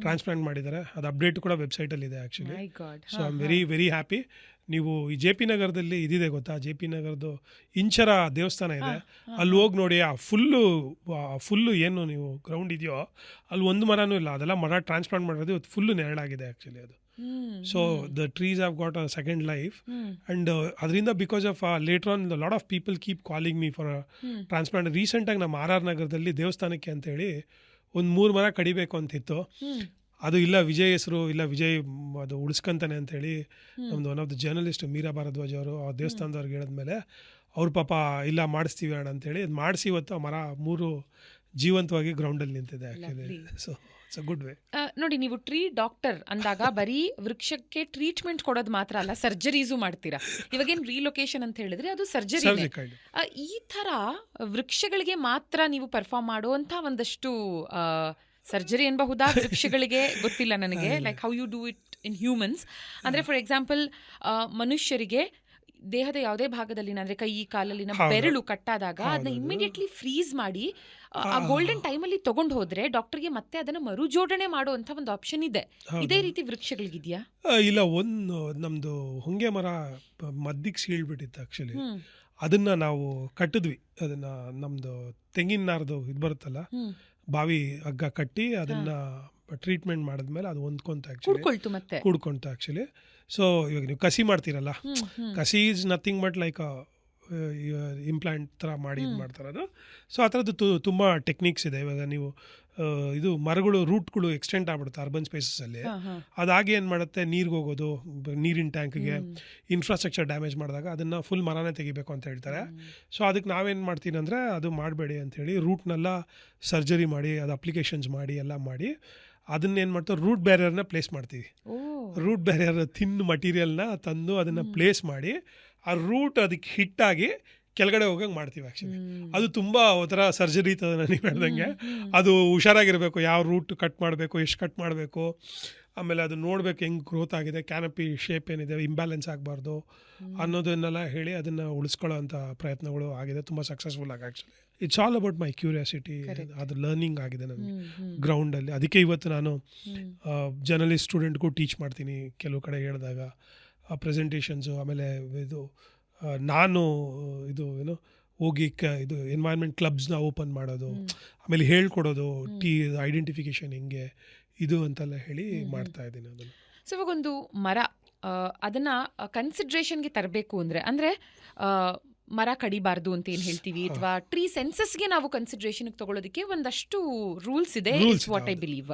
ಟ್ರಾನ್ಸ್ಪ್ಲಾಂಟ್ ಮಾಡಿದ್ದಾರೆ. ಅದು ಅಪ್ಡೇಟ್ ಕೂಡ ವೆಬ್ಸೈಟಲ್ಲಿದೆ actually. So I am very very happy. ನೀವು ಈ JP ನಗರದಲ್ಲಿ ಇದಿದೆ ಗೊತ್ತಾ, JP ನಗರದ್ದು ಇಂಚರ ದೇವಸ್ಥಾನ ಇದೆ, ಅಲ್ಲಿ ಹೋಗಿ ನೋಡಿ. ಆ ಫುಲ್ಲು ಏನು ನೀವು ಗ್ರೌಂಡ್ ಇದೆಯೋ ಅಲ್ಲಿ ಒಂದು ಮರನೂ ಇಲ್ಲ, ಅದೆಲ್ಲ ಮರ ಟ್ರಾನ್ಸ್ಪ್ಲಾಂಟ್ ಮಾಡೋದು ಇವತ್ತು ಫುಲ್ಲು ನೆರಳಾಗಿದೆ ಆ್ಯಕ್ಚುಲಿ ಅದು. So the trees have got a second life. And ಅದರಿಂದ because of later on lot of people keep calling me for transplant. ರೀಸೆಂಟಾಗಿ ನಮ್ಮ RR ನಗರದಲ್ಲಿ ದೇವಸ್ಥಾನಕ್ಕೆ ಅಂತೇಳಿ ಒಂದು 3 ಮರ ಕಡಿಬೇಕು ಅಂತಿತ್ತು. ಅದು ಇಲ್ಲ ವಿಜಯ್ ಹೆಸರು, ಇಲ್ಲ ವಿಜಯ್ ಅದು ಉಳಿಸ್ಕೊಂತಾನೆ ಅಂತೇಳಿ ನಮ್ಮದು one of the journalist Meera Bhardwaj ಅವರು ಆ ದೇವಸ್ಥಾನದವ್ರಿಗೆ ಹೇಳಿದ್ಮೇಲೆ ಅವ್ರ ಪಾಪ ಇಲ್ಲ ಮಾಡಿಸ್ತೀವಿ ಅಣ್ಣ ಅಂತೇಳಿ ಅದು ಮಾಡಿಸಿ ಇವತ್ತು ಆ ಮರ 3 ಜೀವಂತವಾಗಿ ಗ್ರೌಂಡಲ್ಲಿ ನಿಂತಿದೆ actually. So it's a good way. ನೋಡಿ, ನೀವು ಟ್ರೀ ಡಾಕ್ಟರ್ ಅಂದಾಗ ಬರೀ ವೃಕ್ಷಕ್ಕೆ ಟ್ರೀಟ್ಮೆಂಟ್ ಕೊಡೋದು ಮಾತ್ರ ಅಲ್ಲ, ಸರ್ಜರೀಸು ಮಾಡ್ತೀರಾ. ಇವಾಗೇನು ರೀಲೊಕೇಶನ್ ಅಂತ ಹೇಳಿದ್ರೆ ಅದು ಸರ್ಜರಿ. ಈ ಥರ ವೃಕ್ಷಗಳಿಗೆ ಮಾತ್ರ ನೀವು ಪರ್ಫಾರ್ಮ್ ಮಾಡುವಂಥ ಒಂದಷ್ಟು ಸರ್ಜರಿ ಎನ್ನಬಹುದಾ ವೃಕ್ಷಗಳಿಗೆ? ಗೊತ್ತಿಲ್ಲ ನನಗೆ, like how you do it in humans. ಅಂದರೆ ಫಾರ್ ಎಕ್ಸಾಂಪಲ್ ದೇಹದ ಯಾವುದೇ ಭಾಗದಲ್ಲಿ, ಅಂದರೆ ಕೈ ಕಾಲಲ್ಲಿನ ಬೆರಳು ಕಟ್ಟಾದಾಗ ಅದನ್ನ ಇಮಿಡಿಯೇಟ್ಲಿ ಫ್ರೀಸ್ ಮಾಡಿ ಆ ಗೋಲ್ಡನ್ ಟೈಮಲ್ಲಿ ತಗೊಂಡು ಹೋದ್ರೆ ಡಾಕ್ಟರ್ಗೆ ಮತ್ತೆ ಅದನ್ನ ಮರುಜೋಡಣೆ ಮಾಡುವಂಥ ಒಂದು ಆಪ್ಷನ್ ಇದೆ. ಇದೇ ರೀತಿ ವೃಕ್ಷಗಳಿಗಿದೆಯಾ? ಇಲ್ಲ, ಒಂದು ನಮ್ಮದು ಹೊಂಗೆ ಮರ ಮದ್ದಿಗೆ ಸೀಳ್ಬಿಟ್ಟಿತ್ತು ಆ್ಯಕ್ಚುಲಿ. ಅದನ್ನು ನಾವು ಕಟ್ಟಿದ್ವಿ. ಅದನ್ನು ನಮ್ಮದು ತೆಂಗಿನ ನಾರ್ದು ಇದು ಬರುತ್ತಲ್ಲ, ಬಾವಿ ಹಗ್ಗ ಕಟ್ಟಿ ಅದನ್ನ ಟ್ರೀಟ್ಮೆಂಟ್ ಮಾಡಿದ್ಮೇಲೆ ಅದು ಹೊಂದ್ಕೊಂತ ಕೂಡ್ಕೊಂತ ಆ್ಯಕ್ಚುಲಿ. ಸೊ ಇವಾಗ ನೀವು ಕಸಿ ಮಾಡ್ತೀರಲ್ಲ, ಕಸಿ is nothing but like implant ಥರ ಮಾಡಿ ಇದು ಮಾಡ್ತಾರೆ ಅದು. ಸೊ ಆ ಥರದ್ದು ತುಂಬ ಟೆಕ್ನಿಕ್ಸ್ ಇದೆ. ಇವಾಗ ನೀವು ಇದು ಮರಗಳು ರೂಟ್ಗಳು ಎಕ್ಸ್ಟೆಂಡ್ ಆಗ್ಬಿಡುತ್ತೆ ಅರ್ಬನ್ ಸ್ಪೇಸಸಲ್ಲಿ. ಅದಾಗಿ ಏನು ಮಾಡುತ್ತೆ, ನೀರಿಗೆ ಹೋಗೋದು, ನೀರಿನ ಟ್ಯಾಂಕ್ಗೆ ಇನ್ಫ್ರಾಸ್ಟ್ರಕ್ಚರ್ ಡ್ಯಾಮೇಜ್ ಮಾಡಿದಾಗ ಅದನ್ನು ಫುಲ್ ಮರನೇ ತೆಗಿಬೇಕು ಅಂತ ಹೇಳ್ತಾರೆ. ಸೊ ಅದಕ್ಕೆ ನಾವೇನು ಮಾಡ್ತೀನಿ ಅಂದರೆ, ಅದು ಮಾಡಬೇಡಿ ಅಂಥೇಳಿ ರೂಟ್ನೆಲ್ಲ ಸರ್ಜರಿ ಮಾಡಿ, ಅದು ಅಪ್ಲಿಕೇಶನ್ಸ್ ಮಾಡಿ ಎಲ್ಲ ಮಾಡಿ ಅದನ್ನೇನು ಮಾಡ್ತೀವಿ, ರೂಟ್ ಬ್ಯಾರಿಯರ್ನ ಪ್ಲೇಸ್ ಮಾಡ್ತೀವಿ. ರೂಟ್ ಬ್ಯಾರಿಯರ್ ಥಿನ್ ಮಟೀರಿಯಲ್ನ ತಂದು ಅದನ್ನು ಪ್ಲೇಸ್ ಮಾಡಿ ಆ ರೂಟ್ ಅದಕ್ಕೆ ಹಿಟ್ಟಾಗಿ ಕೆಳಗಡೆ ಹೋಗಂಗೆ ಮಾಡ್ತೀವಿ. ಆ್ಯಕ್ಚುಲಿ ಅದು ತುಂಬ ಒಂಥರ ಸರ್ಜರಿ ತದ ನೀವು ಹೇಳ್ದಂಗೆ. ಅದು ಹುಷಾರಾಗಿರಬೇಕು, ಯಾವ ರೂಟ್ ಕಟ್ ಮಾಡಬೇಕು, ಎಷ್ಟು ಕಟ್ ಮಾಡಬೇಕು, ಆಮೇಲೆ ಅದು ನೋಡಬೇಕು ಹೆಂಗೆ ಗ್ರೋತ್ ಆಗಿದೆ, ಕ್ಯಾನಪಿ ಶೇಪ್ ಏನಿದೆ, ಇಂಬ್ಯಾಲೆನ್ಸ್ ಆಗಬಾರ್ದು ಅನ್ನೋದನ್ನೆಲ್ಲ ಹೇಳಿ ಅದನ್ನು ಉಳಿಸ್ಕೊಳ್ಳೋ ಅಂಥ ಪ್ರಯತ್ನಗಳು ಆಗಿದೆ, ತುಂಬ ಸಕ್ಸಸ್ಫುಲ್ ಆಗಿ. Actually it's all about my curiosity, ಅದು ಲರ್ನಿಂಗ್ ಆಗಿದೆ ನನಗೆ ಗ್ರೌಂಡಲ್ಲಿ. ಅದಕ್ಕೆ ಇವತ್ತು ನಾನು ಜರ್ನಲಿಸ್ಟ್ ಸ್ಟೂಡೆಂಟ್ಗೂ ಟೀಚ್ ಮಾಡ್ತೀನಿ ಕೆಲವು ಕಡೆ ಹೇಳಿದಾಗ, ಪ್ರೆಸೆಂಟೇಷನ್ಸು. ಆಮೇಲೆ ಇದು ನಾನು ಇದು ಏನು ಹೋಗಿ ಇದು ಎನ್ವೈರ್ಮೆಂಟ್ ಕ್ಲಬ್ಸ್ನ ಓಪನ್ ಮಾಡೋದು, ಆಮೇಲೆ ಹೇಳ್ಕೊಡೋದು ಐಡೆಂಟಿಫಿಕೇಶನ್ ಹೆಂಗೆ ಇದು ಅಂತೆಲ್ಲ ಹೇಳಿ ಮಾಡ್ತಾ ಇದ್ದೀನಿ ಅದನ್ನು. ಸೊ ಇವಾಗೊಂದು ಮರ ಅದನ್ನು ಕನ್ಸಿಡ್ರೇಷನ್ಗೆ ತರಬೇಕು ಅಂದರೆ ಮರ ಕಡಿಬಾರ್ದು ಅಂತ ಏನು ಹೇಳ್ತೀವಿ, ಅಥವಾ ಟ್ರೀ ಸೆನ್ಸಸ್ಗೆ ನಾವು ಕನ್ಸಿಡ್ರೇಷನ್ಗೆ ತಗೊಳ್ಳೋದಕ್ಕೆ ಒಂದಷ್ಟು ರೂಲ್ಸ್ ಇದೆ, ಇಟ್ಸ್ ವಾಟ್ ಐ ಬಿಲೀವ್.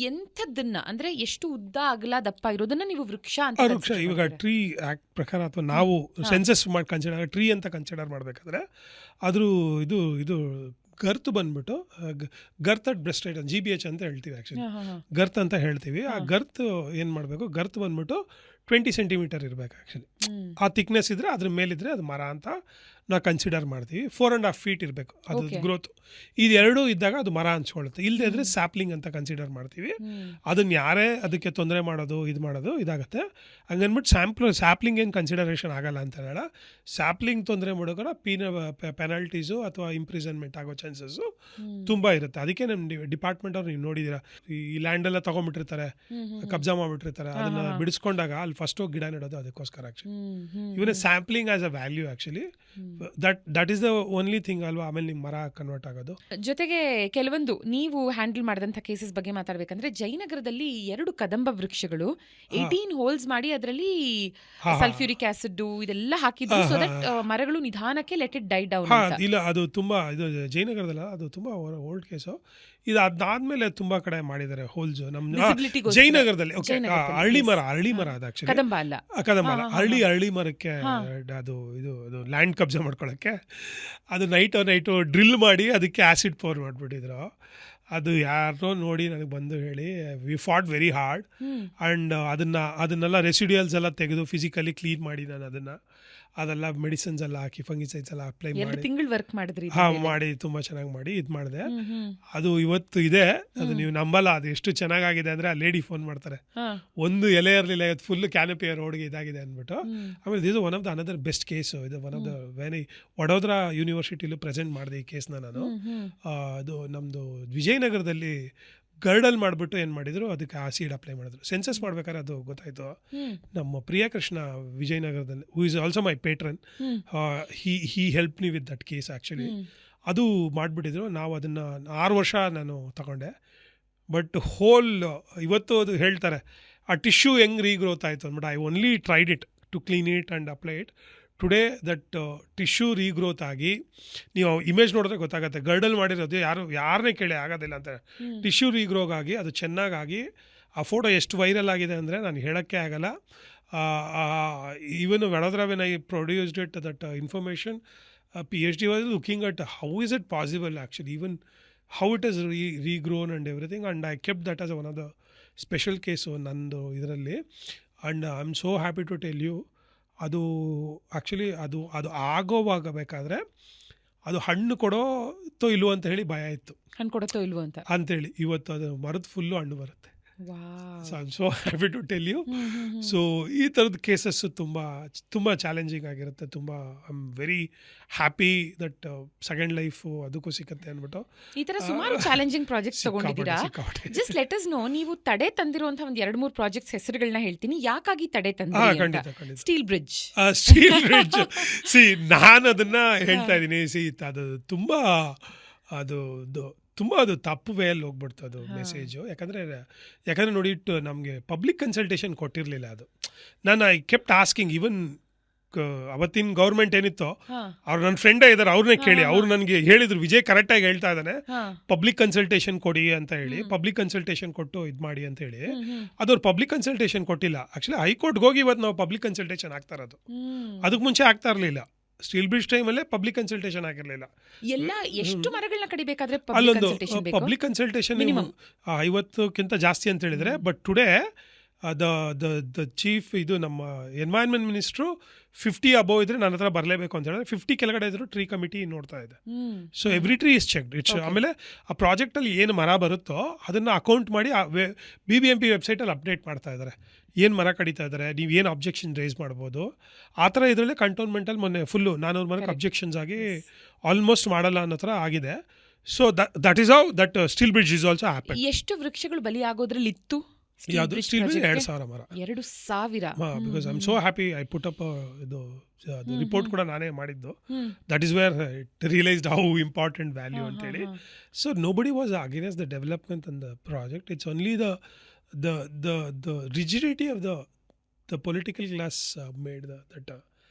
ಎಂಥದ್ದನ್ನ ಅಂದರೆ ಎಷ್ಟು ಉದ್ದ ಅಗಲ ದಪ್ಪ ಇರೋದನ್ನ ನೀವು ವೃಕ್ಷ ಅಂತ ಇವಾಗ ಟ್ರೀ ಆ್ಯಕ್ಟ್ ಪ್ರಕಾರ ಅಥವಾ ನಾವು ಸೆನ್ಸಸ್ ಮಾಡಿ ಕನ್ಸಿಡರ್ ಟ್ರೀ ಅಂತ ಕನ್ಸಿಡರ್ ಮಾಡಬೇಕಾದ್ರೆ ಅದ್ರ ಇದು ಗರ್ತ್ ಬಂದ್ಬಿಟ್ಟು girth at breast height GBH ಅಂತ ಹೇಳ್ತೀವಿ. ಆ್ಯಕ್ಚುಲಿ ಗರ್ತ್ ಅಂತ ಹೇಳ್ತೀವಿ. ಆ ಗರ್ತ್ ಏನು ಮಾಡಬೇಕು, ಗರ್ತ್ ಬಂದ್ಬಿಟ್ಟು 20 ಸೆಂಟಿಮೀಟರ್ ಇರಬೇಕು. ಆ್ಯಕ್ಚುಲಿ ಆ ಥಿಕ್ನೆಸ್ ಇದ್ದರೆ ಅದ್ರ ಮೇಲಿದ್ರೆ ಅದು ಮರ ಅಂತ ನಾವು ಕನ್ಸಿಡರ್ ಮಾಡ್ತೀವಿ. 4.5 ಫೀಟ್ ಇರಬೇಕು ಅದು ಗ್ರೋತ್. ಇದೆರಡೂ ಇದ್ದಾಗ ಅದು ಮರ ಅನ್ಸ್ಕೊಳ್ಳುತ್ತೆ. ಇಲ್ಲದೆ ಇದ್ರೆ ಸ್ಯಾಪ್ಲಿಂಗ್ ಅಂತ ಕನ್ಸಿಡರ್ ಮಾಡ್ತೀವಿ. ಅದನ್ನು ಯಾರೇ ಅದಕ್ಕೆ ತೊಂದರೆ ಮಾಡೋದು ಇದಾಗುತ್ತೆ. ಹಂಗನ್ಬಿಟ್ಟು ಸ್ಯಾಪ್ಲಿಂಗ್ ಏನು ಕನ್ಸಿಡರೇಷನ್ ಆಗಲ್ಲ ಅಂತ ಹೇಳ. ಸ್ಯಾಪ್ಲಿಂಗ್ ತೊಂದರೆ ಮಾಡೋಕೆ ಪೆನಾಲ್ಟೀಸು ಅಥವಾ ಇಂಪ್ರಿಸನ್ಮೆಂಟ್ ಆಗೋ ಚಾನ್ಸಸ್ಸು ತುಂಬ ಇರುತ್ತೆ. ಅದಕ್ಕೆ ನಮ್ಮ ಡಿಪಾರ್ಟ್ಮೆಂಟ್ ಅವ್ರು ನೀವು ನೋಡಿದ್ದೀರಾ, ಈ ಲ್ಯಾಂಡೆಲ್ಲ ತೊಗೊಂಡ್ಬಿಟ್ಟಿರ್ತಾರೆ, ಕಬ್ಜಾ ಮಾಡಿಬಿಟ್ಟಿರ್ತಾರೆ. ಅದನ್ನು ಬಿಡಿಸ್ಕೊಂಡಾಗ ಅಲ್ಲಿ ಫಸ್ಟ್ ಹೋಗಿ ಗಿಡ ನೆಡೋದು ಅದಕ್ಕೋಸ್ಕರ. Actually even sampling as a value. Actually that is the only thing ಅಲ್ವಾ. ಆಮೇಲೆ ನಿಮ್ಮ ಮರ ಕನ್ವರ್ಟ್ ಆಗೋದು. ಜೊತೆಗೆ ಕೆಲವೊಂದು ನೀವು ಹ್ಯಾಂಡಲ್ ಮಾಡಿದಂಥ ಕೇಸಸ್ ಬಗ್ಗೆ ಮಾತಾಡಬೇಕಂದ್ರೆ, ಜಯನಗರದಲ್ಲಿ 2 ಕದಂಬ ವೃಕ್ಷಗಳು 18 ಹೋಲ್ಸ್ ಮಾಡಿ ಅದರಲ್ಲಿ ಸಲ್ಫ್ಯೂರಿಕ್ ಆಸಿಡ್ ಇದೆಲ್ಲ ಹಾಕಿದ್ರು, ಸೊ ದಟ್ ಮರಗಳು ನಿಧಾನಕ್ಕೆ ಲೆಟ್ ಇಟ್ ಡೈ ಡೌನ್. ಇಲ್ಲ, ಅದು ತುಂಬಾ ಇದು ಜಯನಗರದಲ್ಲ, ಅದು ತುಂಬಾ ಓಲ್ಡ್ ಕೇಸು. ಇದು ಅದಾದ್ಮೇಲೆ ತುಂಬಾ ಕಡೆ ಮಾಡಿದ್ದಾರೆ ಹೋಲ್ಸ್. ನಮ್ಮ ಜಯನಗರದಲ್ಲಿ ಅರಳಿ ಮರ ಅದು ಆಕ್ಚುಲಿ ಕದಂಬ ಅಲ್ಲ, ಅರಳಿ ಮರಕ್ಕೆ ಅದು ಲ್ಯಾಂಡ್ ಕಬ್ಜಾ ಮಾಡ್ಕೊಳ್ಳೋಕ್ಕೆ ಅದು ನೈಟು ಡ್ರಿಲ್ ಮಾಡಿ ಅದಕ್ಕೆ ಆ್ಯಸಿಡ್ ಪೋರ್ ಮಾಡಿಬಿಟ್ಟಿದ್ರು. ಅದು ಯಾರೋ ನೋಡಿ ನನಗೆ ಬಂದು ಹೇಳಿ, we fought very hard and ಅದನ್ನೆಲ್ಲ ರೆಸಿಡ್ಯೂಯಲ್ಸ್ ಎಲ್ಲ ತೆಗೆದು ಫಿಸಿಕಲಿ ಕ್ಲೀನ್ ಮಾಡಿ ನಾನು ಅದೆಲ್ಲ ಮೆಡಿಸಿನ್ಸ್ ಎಲ್ಲ ಹಾಕಿ ಫಂಗಿಸೈಡ್ಸ್ ಎಲ್ಲ ಅಪ್ಲೈ ಮಾಡಿ ತಿಂಗಳು ವರ್ಕ್ ಮಾಡಿದ್ರಿ. ಮಾಡಿ ತುಂಬ ಚೆನ್ನಾಗಿ ಮಾಡಿ ಇದು ಮಾಡಿದೆ. ಅದು ಇವತ್ತು ಇದೆ, ಅದು ನೀವು ನಂಬಲ್ಲ, ಅದು ಎಷ್ಟು ಚೆನ್ನಾಗಿದೆ ಅಂದರೆ ಆ ಲೇಡಿ ಫೋನ್ ಮಾಡ್ತಾರೆ, ಒಂದು ಎಲೆ ಇರಲಿಲ್ಲ, ಇವತ್ತು ಫುಲ್ ಕ್ಯಾನಪಿ ರೋಡ್ಗೆ ಇದಾಗಿದೆ ಅಂದ್ಬಿಟ್ಟು. ಆಮೇಲೆ ಇದು one of the another best case. ಇದು ಒನ್ ಆಫ್ ದ ವಡೋದರಾ ಯೂನಿವರ್ಸಿಟಿಲೂ ಪ್ರೆಸೆಂಟ್ ಮಾಡಿದೆ ಈ ಕೇಸ್ನ ನಾನು. ಅದು ನಮ್ಮದು ವಿಜಯನಗರದಲ್ಲಿ ಗರ್ಡಲ್ ಮಾಡಿಬಿಟ್ಟು ಏನು ಮಾಡಿದ್ರು, ಅದಕ್ಕೆ ಆಸಿಡ್ ಅಪ್ಲೈ ಮಾಡಿದ್ರು. ಸೆನ್ಸಸ್ ಮಾಡ್ಬೇಕಾದ್ರೆ ಅದು ಗೊತ್ತಾಯಿತು. ನಮ್ಮ ಪ್ರಿಯಕೃಷ್ಣ ವಿಜಯನಗರದಲ್ಲಿ, who is also my patron, he help me with that case. Actually ಅದು ಮಾಡಿಬಿಟ್ಟಿದ್ರು. ನಾವು ಅದನ್ನು 6 ವರ್ಷ ನಾನು ತಗೊಂಡೆ. ಬಟ್ ಇವತ್ತು ಅದು ಹೇಳ್ತಾರೆ ಆ ಟಿಶ್ಯೂ ಹೆಂಗೆ ರೀಗ್ರೋತ್ ಆಯಿತು ಅಂದ್ಬಿಟ್ಟು, I only tried it to clean it and apply it. Today that tissue regrowth ಆಗಿ, ನೀವು ಇಮೇಜ್ ನೋಡಿದ್ರೆ ಗೊತ್ತಾಗುತ್ತೆ, ಗರ್ಡಲ್ ಮಾಡಿರೋದು ಯಾರನ್ನೇ ಕೇಳಿ ಆಗೋದಿಲ್ಲ ಅಂತ. ಟಿಶ್ಯೂ ರೀಗ್ರೋಗ್ ಆಗಿ ಅದು ಚೆನ್ನಾಗಾಗಿ ಆ ಫೋಟೋ ಎಷ್ಟು ವೈರಲ್ ಆಗಿದೆ ಅಂದರೆ ನಾನು ಹೇಳೋಕ್ಕೆ ಆಗಲ್ಲ. Even Vadodara when I produced it that information, PhD was looking at how is it possible actually, even how it is regrown and everything, and I kept that as one of the special case ನಂದು ಇದರಲ್ಲಿ. And I am so happy to tell you, ಅದು actually ಅದು ಆಗೋವಾಗ ಬೇಕಾದರೆ ಅದು ಹಣ್ಣು ಕೊಡೋತೋ ಇಲ್ವೋ ಅಂತ ಹೇಳಿ ಭಯ ಇತ್ತು, ಹಣ್ಣು ಕೊಡುತ್ತೋ ಇಲ್ವೋ ಅಂತೇಳಿ. ಇವತ್ತು ಅದು ಮರದ ಫುಲ್ಲು ಹಣ್ಣು ಬರುತ್ತೆ. So I am so happy to tell you. So ಈ ಥರದ ಕೇಸಸ್ಸು ತುಂಬ ಚಾಲೆಂಜಿಂಗ್ ಆಗಿರುತ್ತೆ. I am very happy that second life ಅದಕ್ಕೂ ಸಿಕ್ಕತ್ತೆ ಅಂದ್ಬಿಟ್ಟು. ಈ ಥರ ಸುಮಾರು ಚಾಲೆಂಜಿಂಗ್ ಪ್ರಾಜೆಕ್ಟ್ಸ್ ತಗೊಂಡಿದ್ದೀರಾ. ಜಸ್ಟ್ ಲೆಟ್ ಅಸ್ ನೋ, ನೀವು ತಡೆ ತಂದಿರುವಂಥ ಒಂದು 2-3 ಪ್ರಾಜೆಕ್ಟ್ಸ್ ಹೆಸರುಗಳನ್ನ ಹೇಳ್ತೀನಿ, ಯಾಕಾಗಿ ತಡೆ ತಂದಿದ್ದೀರಾ. ಸ್ಟೀಲ್ ಬ್ರಿಡ್ಜ್ ನಾನು ಅದನ್ನ ಹೇಳ್ತಾ ಇದ್ದೀನಿ. ಅದು ತಪ್ಪು ವೇಯಲ್ಲಿ ಹೋಗ್ಬಿಡ್ತು ಅದು ಮೆಸೇಜು. ಯಾಕಂದರೆ ನೋಡಿ, ನಮಗೆ ಪಬ್ಲಿಕ್ ಕನ್ಸಲ್ಟೇಷನ್ ಕೊಟ್ಟಿರಲಿಲ್ಲ ಅದು. ನಾನು ಐ ಕೆಪ್ಟ್ ಆಸ್ಕಿಂಗ್, ಈವನ್ ಅವತ್ತಿನ ಗೌರ್ಮೆಂಟ್ ಏನಿತ್ತೋ ಹಾ ಅವ್ರು ನನ್ನ ಫ್ರೆಂಡೇ ಇದ್ದಾರೆ, ಅವ್ರನ್ನೇ ಕೇಳಿ. ಹಾ, ಅವ್ರು ನನಗೆ ಹೇಳಿದ್ರು, ವಿಜಯ್ ಕರೆಕ್ಟಾಗಿ ಹೇಳ್ತಾ ಇದ್ದಾನೆ, ಹಾ ಪಬ್ಲಿಕ್ ಕನ್ಸಲ್ಟೇಷನ್ ಕೊಡಿ ಅಂತ ಹೇಳಿ. ಪಬ್ಲಿಕ್ ಕನ್ಸಲ್ಟೇಷನ್ ಕೊಟ್ಟು ಇದು ಮಾಡಿ ಅಂತ ಹೇಳಿ. ಅದವ್ರು ಪಬ್ಲಿಕ್ ಕನ್ಸಲ್ಟೇಷನ್ ಕೊಟ್ಟಿಲ್ಲ. ಆ್ಯಕ್ಚುಲಿ ಹೈಕೋರ್ಟ್ಗೆ ಹೋಗಿ ಇವತ್ತು ನಾವು ಪಬ್ಲಿಕ್ ಕನ್ಸಲ್ಟೇಷನ್ ಆಗ್ತಾ ಇರೋದು. ಅದಕ್ಕೆ ಮುಂಚೆ ಆಗ್ತಾ ಇರಲಿಲ್ಲ. ಸ್ಟೀಲ್ ಬ್ರಿಡ್ಜ್ ಟೈಮಲ್ಲೇ ಪಬ್ಲಿಕ್ ಕನ್ಸಲ್ಟೇಷನ್ ಆಗಿರಲಿಲ್ಲ. ಎಲ್ಲ ಎಷ್ಟು ಮರಗಳನ್ನ ಕಡಿಬೇಕಾದ್ರೆ ಅಲ್ಲೊಂದು ಕನ್ಸಲ್ಟೇಷನ್ ಬೇಕು? Public consultation Minimum. 50ಕ್ಕಿಂತ ಜಾಸ್ತಿ ಅಂತ ಹೇಳಿದರೆ. ಬಟ್ ಟುಡೇ ದ ಚೀಫ್ ಇದು ನಮ್ಮ ಎನ್ವೈರ್ಮೆಂಟ್ ಮಿನಿಸ್ಟ್ರು 50 ಅಬೋವ್ ಇದ್ರೆ ನನ್ನ ಹತ್ರ ಬರಲೇಬೇಕು ಅಂತ ಹೇಳಿದ್ರೆ, 50 ಕೆಳಗಡೆ ಇದ್ರು ಟ್ರೀ ಕಮಿಟಿ ನೋಡ್ತಾ ಇದೆ. So every tree is checked. It's ಆಮೇಲೆ ಆ ಪ್ರಾಜೆಕ್ಟಲ್ಲಿ ಏನು ಮರ ಬರುತ್ತೋ ಅದನ್ನು ಅಕೌಂಟ್ ಮಾಡಿ BBMP ವೆಬ್ಸೈಟಲ್ಲಿ ಅಪ್ಡೇಟ್ ಮಾಡ್ತಾ ಇದ್ದಾರೆ. ಏನು ಮರ ಕಡಿತಾ ಇದ್ದಾರೆ, ನೀವು ಏನು ಅಬ್ಜೆಕ್ಷನ್ ರೇಸ್ ಮಾಡ್ಬೋದು ಆ ಥರ. ಇದರಲ್ಲೇ ಕಂಟೋನ್ಮೆಂಟಲ್ಲಿ ಮೊನ್ನೆ ಫುಲ್ಲು 400 ಮರಕ್ಕೆ ಅಬ್ಜೆಕ್ಷನ್ಸ್ ಆಗಿ ಆಲ್ಮೋಸ್ಟ್ ಮಾಡಲ್ಲ ಅನ್ನೋ ಥರ ಆಗಿದೆ. So that is how that steel bridge is also happen. ಎಷ್ಟು ವೃಕ್ಷಗಳು ಬಲಿ ಆಗೋದ್ರಲ್ಲಿ ಇತ್ತು? ಯಾವುದು ಸ್ಟೀಲ್ ಬ್ರಿಡ್ಜ್ 2,000 ಮರ. 2,000. Because I am so happy. I put up ಇದು ರಿಪೋರ್ಟ್ ಕೂಡ ನಾನೇ ಮಾಡಿದ್ದು. That is where it realised how important value ಅಂತೇಳಿ. So nobody was against the development on the project. It's only the rigidity of the political class made that.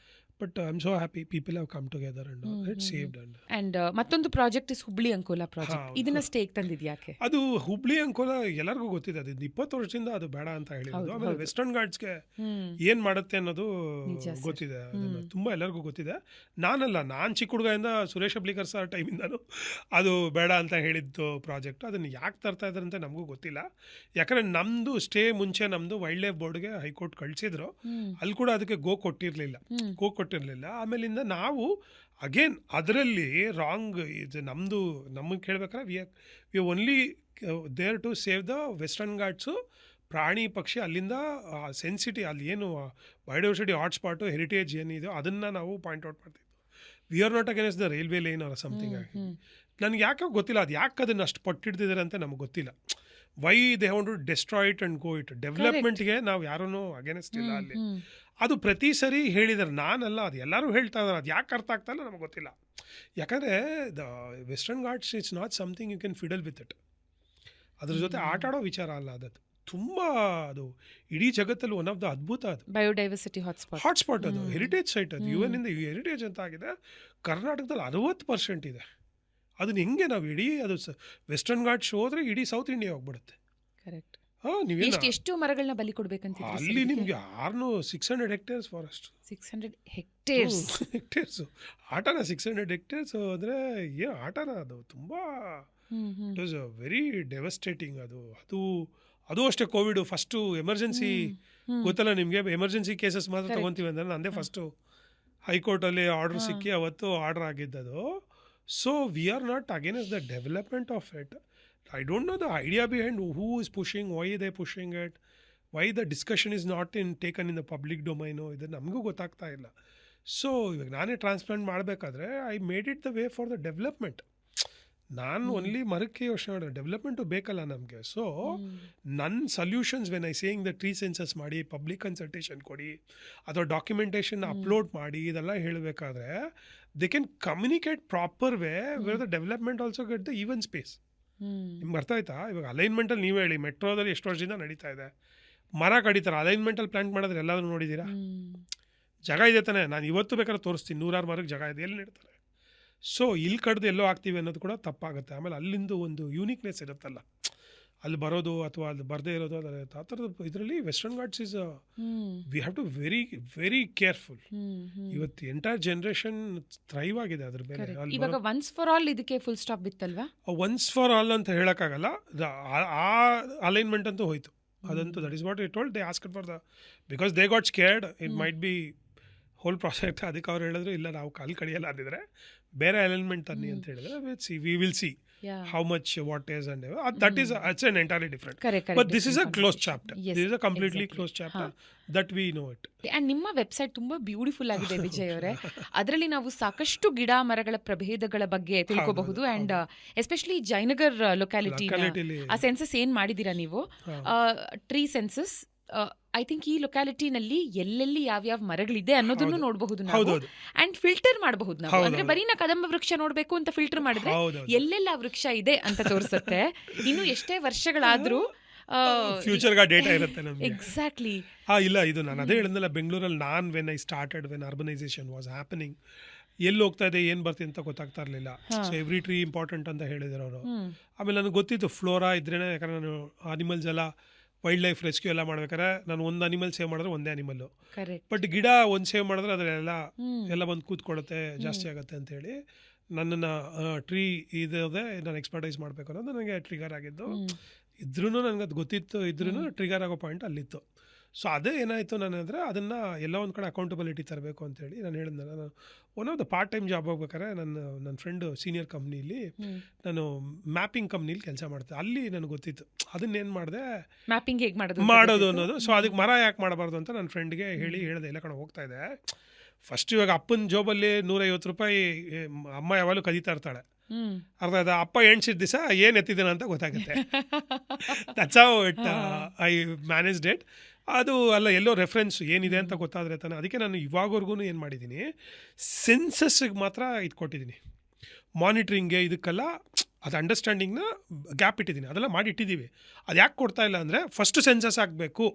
But I'm so happy people have come together and it's saved. And ಮತ್ತೊಂದು project is Hubli Ankola project. ಇದನ್ನ stake ತಂದಿದ್ಯಾಕೆ? ಅದು ಹುಬ್ಳಿ ಅಂಕೋಲಾ ಎಲ್ಲರಿಗೂ ಗೊತ್ತಿದೆ. ಅದು 20 ವರ್ಷದಿಂದ ಅದು ಬೇಡ ಅಂತ ಹೇಳಿರೋದು. ಆಮೇಲೆ ವೆಸ್ಟರ್ನ್ ಘಾಟ್ಸ್ಗೆ ಏನ್ ಮಾಡುತ್ತೆ ಅನ್ನೋದು ಗೊತ್ತಿದೆ. ಅದನ್ನು ತುಂಬಾ ಎಲ್ಲರಿಗೂ ಗೊತ್ತಿದೆ. ನಾನು ಚಿಕ್ಕ ಹುಡುಗದಿಂದ ಸುರೇಶ್ ಅಬ್ಲಿಕರ್ ಸರ್ ಟೈಮಿಂದನೂ ಅದು ಬೇಡ ಅಂತ ಹೇಳಿದ್ದು ಪ್ರಾಜೆಕ್ಟ್. ಅದನ್ನು ಯಾಕೆ ತರ್ತಾ ಇದ್ದಾರೆ ಅಂತ ನಮಗೂ ಗೊತ್ತಿಲ್ಲ. ಯಾಕಂದರೆ ನಮ್ಮದು ಸ್ಟೇ ಮುಂಚೆ ನಮ್ಮದು ವೈಲ್ಡ್ ಲೈಫ್ ಬೋರ್ಡ್ಗೆ ಹೈಕೋರ್ಟ್ ಕಳಿಸಿದ್ರು. ಅಲ್ಲಿ ಕೂಡ ಅದಕ್ಕೆ ಗೋ ಕೊಟ್ಟಿರಲಿಲ್ಲ. ಆಮೇಲಿಂದ ನಾವು ಅಗೇನ್ ಅದರಲ್ಲಿ ರಾಂಗ್ ಇದು ನಮಗೆ ಕೇಳ್ಬೇಕಾದ್ರೆ we only there to save the Western Ghats, ಪ್ರಾಣಿ ಪಕ್ಷಿ ಅಲ್ಲಿಂದ ಸೆನ್ಸಿಟಿ, ಅಲ್ಲಿ ಏನು ಬಯೋಡೈವರ್ಸಿಟಿ ಹಾಟ್ಸ್ಪಾಟು ಹೆರಿಟೇಜ್ ಏನಿದೆ ಅದನ್ನು ನಾವು ಪಾಯಿಂಟ್ ಔಟ್ ಮಾಡ್ತಿದ್ವಿ. We are not against the railway line or something ಆಗಿ. ನನಗೆ ಯಾಕೆ ಗೊತ್ತಿಲ್ಲ ಅದು ಯಾಕೆ ಅದನ್ನು ಅಷ್ಟು ಪಟ್ಟಿಡ್ತಿದ್ದಾರೆ ಅಂತ ನಮಗೆ ಗೊತ್ತಿಲ್ಲ. Why they have to destroy it and go it. ಡೆವಲಪ್ಮೆಂಟ್ಗೆ ನಾವು ಯಾರೂ ಅಗೇನ್ಸ್ಟ್ ಇಲ್ಲ ಅಲ್ಲಿ. ಅದು ಪ್ರತಿ ಸರಿ ಹೇಳಿದ್ದಾರೆ, ನಾನಲ್ಲ, ಅದು ಎಲ್ಲರೂ ಹೇಳ್ತಾ ಇದ್ದಾರೆ. ಅದು ಯಾಕೆ ಅರ್ಥ ಆಗ್ತಾ ಇಲ್ಲ ನಮಗೆ ಗೊತ್ತಿಲ್ಲ. ಯಾಕಂದರೆ the Western Ghats it's not something you can fiddle with it. ಅದ್ರ ಜೊತೆ ಆಟ ಆಡೋ ವಿಚಾರ ಅಲ್ಲ ಅದು. ತುಂಬ ಅದು ಇಡೀ ಜಗತ್ತಲ್ಲಿ ಒನ್ ಆಫ್ ದ ಅದ್ಭುತ. ಅದು ಬಯೋಡೈವರ್ಸಿಟಿ ಹಾಟ್ಸ್ಪಾಟ್. ಅದು ಹೆರಿಟೇಜ್ ಸೈಟ್. ಅದು UN ಇಂದ ಹೆರಿಟೇಜ್ ಅಂತ ಆಗಿದೆ. ಕರ್ನಾಟಕದಲ್ಲಿ 60% ಇದೆ. ಅದನ್ನ ಹೆಂಗೆ ನಾವು ಇಡೀ ಅದು ವೆಸ್ಟರ್ನ್ ಘಾಟ್ಸ್ ಹೋದ್ರೆ ಇಡೀ ಸೌತ್ ಇಂಡಿಯಾ ಹೋಗ್ಬಿಡುತ್ತೆ. ಕರೆಕ್ಟ್. ಎಷ್ಟು ಮರಗಳನ್ನ ಬಲಿ ಕೊಡ್ಬೇಕಂತ ಅಲ್ಲಿ ನಿಮ್ಗೆ 600 ಹೆಕ್ಟೇರ್ಸ್ ಫಾರೆಸ್ಟ್. 600 ಹೆಕ್ಟೇರ್ಸ್ ಆಟನ 600 ಹೆಕ್ಟೇರ್ಸ್ ಅಂದರೆ ಏನು ಆಟನ ಅದು. ತುಂಬ ಇಟ್ ವಾಸ್ ವೆರಿ ಡೆವಸ್ಟೇಟಿಂಗ್. ಅದು ಅಷ್ಟೇ. ಕೋವಿಡ್ ಫಸ್ಟು ಎಮರ್ಜೆನ್ಸಿ ಗೊತ್ತಲ್ಲ ನಿಮಗೆ, ಎಮರ್ಜೆನ್ಸಿ ಕೇಸಸ್ ಮಾತ್ರ ತೊಗೊತೀವಿ ಅಂದರೆ ನಂದೇ ಫಸ್ಟು ಹೈಕೋರ್ಟಲ್ಲಿ ಆರ್ಡರ್ ಸಿಕ್ಕಿ ಅವತ್ತು ಆರ್ಡರ್ ಆಗಿದ್ದದು. So we are not against the development of it. I don't know the idea behind who is pushing, why they pushing it, why the discussion is not taken in the public domain. ಇದು ನಮಗೂ ಗೊತ್ತಾಗ್ತಾ ಇಲ್ಲ. So ಇವಾಗ ನಾನೇ transplant ಮಾಡಬೇಕಾದ್ರೆ I made it the way for the development. ನಾನು only ಮರಕ್ಕೆ ಯೋಚನೆ ಮಾಡೋದು, ಡೆವಲಪ್ಮೆಂಟು ಬೇಕಲ್ಲ ನಮಗೆ. ಸೊ ನನ್ನ solutions when I saying the tree census ಮಾಡಿ, ಪಬ್ಲಿಕ್ ಕನ್ಸಲ್ಟೇಷನ್ ಕೊಡಿ, ಅಥವಾ ಡಾಕ್ಯುಮೆಂಟೇಷನ್ ಅಪ್ಲೋಡ್ ಮಾಡಿ, ಇದೆಲ್ಲ ಹೇಳಬೇಕಾದ್ರೆ they can communicate proper way where the development also get the even space. ನಿಮ್ಗೆ ಅರ್ಥ ಆಯ್ತಾ? ಇವಾಗ ಅಲೈನ್ಮೆಂಟಲ್ಲಿ ನೀವೇ ಹೇಳಿ, ಮೆಟ್ರೋದಲ್ಲಿ ಎಷ್ಟು ವರ್ಷದಿಂದ ನಡೀತಾ ಇದೆ, ಮರ ಕಡಿತಾರೆ. ಅಲೈನ್ಮೆಂಟಲ್ಲಿ ಪ್ಲಾಂಟ್ ಮಾಡಿದ್ರೆ ಎಲ್ಲಾದರೂ ನೋಡಿದ್ದೀರಾ? ಜಾಗ ಇದೆ ತಾನೆ. ನಾನು ಇವತ್ತು ಬೇಕಾದ್ರೆ ತೋರಿಸ್ತೀನಿ, 100 ಮರಕ್ಕೆ ಜಾಗ ಇದೆ, ಎಲ್ಲಿ ನೆಡ್ತಾರೆ. ಸೊ ಇಲ್ಲಿ ಕಡ್ದು ಎಲ್ಲೋ ಆಗ್ತೀವಿ ಅನ್ನೋದು ಕೂಡ ತಪ್ಪಾಗುತ್ತೆ. ಆಮೇಲೆ ಅಲ್ಲಿಂದು ಒಂದು ಯೂನಿಕ್ನೆಸ್ ಇರುತ್ತಲ್ಲ, ಅಲ್ಲಿ ಬರೋದು ಅಥವಾ ಅಲ್ಲಿ ಬರದೇ ಇರೋದು, ಆ ಥರದ ಇದರಲ್ಲಿ Western Ghats is we have to very very careful. ಇವತ್ತು ಎಂಟೈರ್ ಜನರೇಷನ್ ಥ್ರೈವ್ ಆಗಿದೆ ಅದ್ರ ಮೇಲೆ. ಇವಾಗ ಒನ್ಸ್ ಫಾರ್ ಆಲ್ ಇದಕ್ಕೆ ಫುಲ್ ಸ್ಟಾಪ್ ಬಿತ್ತಲ್ವಾ? ಒನ್ಸ್ ಫಾರ್ ಆಲ್ ಅಂತ ಹೇಳೋಕ್ಕಾಗಲ್ಲ. ಆ ಅಲೈನ್ಮೆಂಟ್ ಅಂತೂ ಹೋಯ್ತು. ಅದಂತೂ that is what I told. They asked for the because they got scared. It might be whole project. ಅದಕ್ಕೆ ಅವ್ರು ಹೇಳಿದ್ರು ಇಲ್ಲ ನಾವು ಕಾಲು ಕಡಿಯಲ್ಲ ಅಂದಿದ್ರೆ ಬೇರೆ ಅಲೈನ್ಮೆಂಟ್ ತನ್ನಿ ಅಂತ ಹೇಳಿದ್ರೆ we will see how much what is and that is it's an entirely different. Correct. But this is a closed chapter. Yes, this is a completely closed chapter that we know it. And ನಿಮ್ಮ website ತುಂಬಾ beautiful ಆಗಿದೆ ವಿಜಯ್ ಅವರೇ. ಅದರಲ್ಲಿ ನಾವು ಸಾಕಷ್ಟು ಗಿಡ ಮರಗಳ ಪ್ರಭೇದಗಳ ಬಗ್ಗೆ ತಿಳ್ಕೋಬಹುದು. ಅಂಡ್ ಎಸ್ಪೆಷಲಿ ಜಯನಗರ್ ಲೊಕ್ಯಾಲಿಟಿ ಆ ಸೆನ್ಸಸ್ ಏನ್ ಮಾಡಿದೀರಾ ನೀವು, ಟ್ರೀ ಸೆನ್ಸಸ್, ಐ ಥಿಂಕ್ ಈ ಲೊಕ್ಯಾಲಿಟಿನಲ್ಲಿ ಎಲ್ಲೆಲ್ಲಿ ಯಾವ್ಯಾವ ಮರಗಳಿದೆ ಅನ್ನೋದನ್ನು ನೋಡಬಹುದು ನಾವು. ಅಂಡ್ ಫಿಲ್ಟರ್ ಮಾಡಬಹುದು ನಾವು. ಅಂದ್ರೆ ಬರೀ ನಾ ಕದಂಬ ವೃಕ್ಷ ನೋಡ್ಬೇಕು ಅಂತ ಫಿಲ್ಟರ್ ಮಾಡಿದ್ರೆ ಎಲ್ಲೆಲ್ಲ ವೃಕ್ಷ ಇದೆ ಅಂತ ತೋರಿಸುತ್ತೆ. ಇನ್ನು ಎಷ್ಟೇ ವರ್ಷಗಳಾದ್ರೂ ಫ್ಯೂಚರ್ಗೆ ಡೇಟಾ ಇರುತ್ತೆ ನಮಗೆ. ಎಕ್ಸಾಕ್ಟ್ಲಿ. ಇಲ್ಲ ಇದು ನಾನು ಅದೇ ಹೇಳಿದ್ನಲ್ಲ, ಬೆಂಗಳೂರಲ್ಲಿ when I started when urbanisation was happening, ಎಲ್ಲಿ ಹೋಗ್ತಾ ಇದೆ ಏನು ಬರ್ತೀನಿ ಅಂತ ಗೊತ್ತಾಗ್ತಾ ಇರಲಿಲ್ಲ. ಸೊ ಎವ್ರಿ ಟ್ರೀ ಇಂಪಾರ್ಟೆಂಟ್ ಅಂತ ಹೇಳಿದ್ರು ಅವರು. ಆಮೇಲೆ ನನಗೆ ಗೊತ್ತಿತ್ತು ಫ್ಲೋರಾ ಇದ್ರೇನೆ, ಯಾಕಂದ್ರೆ ನಾನು ಅನಿಮಲ್ಸ್ ಎಲ್ಲ ವೈಲ್ಡ್ ಲೈಫ್ ರೆಸ್ಕ್ಯೂ ಎಲ್ಲ ಮಾಡ್ಬೇಕಾದ್ರೆ ನಾನು ಒಂದು ಅನಿಮಲ್ ಸೇವ್ ಮಾಡಿದ್ರೆ ಒಂದೇ ಅನಿಮಲ್ಲು, ಬಟ್ ಗಿಡ ಒಂದು ಸೇವ್ ಮಾಡಿದ್ರೆ ಅದರೆಲ್ಲ ಎಲ್ಲ ಬಂದು ಕೂತ್ಕೊಳ್ಳುತ್ತೆ, ಜಾಸ್ತಿ ಆಗುತ್ತೆ ಅಂತೇಳಿ ನನ್ನನ್ನು ಟ್ರೀ ಇದೆ ನಾನು ಎಕ್ಸ್ಪರ್ಟೈಸ್ ಮಾಡಬೇಕು ಅನ್ನೋದು ನನಗೆ ಟ್ರಿಗರ್ ಆಗಿದ್ದು. ಇದ್ರೂ ನನಗೆ ಅದು ಗೊತ್ತಿತ್ತು, ಇದ್ರೂ ಟ್ರಿಗರ್ ಆಗೋ ಪಾಯಿಂಟ್ ಅಲ್ಲಿತ್ತು. ಸೊ ಅದೇ ಏನಾಯಿತು ನನಂದರೆ ಅದನ್ನು ಎಲ್ಲ ಒಂದು ಕಡೆ ಅಕೌಂಟಬಿಲಿಟಿ ತರಬೇಕು ಅಂತೇಳಿ ನಾನು ಹೇಳಿದ್ದೆ. ನಾನು one of the part time job ಹೋಗ್ಬೇಕಾದ್ರೆ ನನ್ನ ಫ್ರೆಂಡು ಸೀನಿಯರ್ ಕಂಪ್ನೀಲಿ ನಾನು ಮ್ಯಾಪಿಂಗ್ ಕಂಪ್ನೀಲಿ ಕೆಲಸ ಮಾಡ್ತೆ. ಅಲ್ಲಿ ನನಗೆ ಗೊತ್ತಿತ್ತು ಅದನ್ನೇನು ಮಾಡಿದೆ, ಮ್ಯಾಪಿಂಗ್ ಹೇಗೆ ಮಾಡೋದು ಅನ್ನೋದು. ಸೊ ಅದಕ್ಕೆ ಮರ ಯಾಕೆ ಮಾಡಬಾರ್ದು ಅಂತ ನನ್ನ ಫ್ರೆಂಡ್ಗೆ ಹೇಳಿದೆ, ಎಲ್ಲ ಕಡೆ ಹೋಗ್ತಾ ಇದೆ. ಫಸ್ಟ್ ಇವಾಗ ಅಪ್ಪನ ಜೋಬಲ್ಲಿ 150 ರೂಪಾಯಿ ಅಮ್ಮ ಯಾವಾಗಲೂ ಕದೀತಾ ಇರ್ತಾಳೆ, ಅರ್ಥ ಆಯ್ತಾ? ಅಪ್ಪ ಎಣ್ಸಿದ ದಿವಸ ಏನು ಎತ್ತಿದ್ದಾನೆ ಅಂತ ಗೊತ್ತಾಗುತ್ತೆ. That's how it I managed it. ಅದು ಅಲ್ಲ, ಎಲ್ಲೋ ರೆಫರೆನ್ಸ್ ಏನಿದೆ ಅಂತ ಗೊತ್ತಾದರೆ ತಾನೆ. ಅದಕ್ಕೆ ನಾನು ಇವಾಗವರೆಗೂ ಏನು ಮಾಡಿದ್ದೀನಿ, ಸೆನ್ಸಸ್ಗೆ ಮಾತ್ರ ಇದು ಕೊಟ್ಟಿದ್ದೀನಿ, ಮಾನಿಟ್ರಿಂಗ್ಗೆ ಇದಕ್ಕೆಲ್ಲ ಅದು ಅಂಡರ್ಸ್ಟ್ಯಾಂಡಿಂಗ್ನ ಗ್ಯಾಪ್ ಇಟ್ಟಿದ್ದೀನಿ. ಅದೆಲ್ಲ ಮಾಡಿ ಇಟ್ಟಿದ್ದೀವಿ. ಅದು ಯಾಕೆ ಕೊಡ್ತಾ ಇಲ್ಲ ಅಂದರೆ, ಫಸ್ಟ್ ಸೆನ್ಸಸ್ ಆಗಬೇಕು,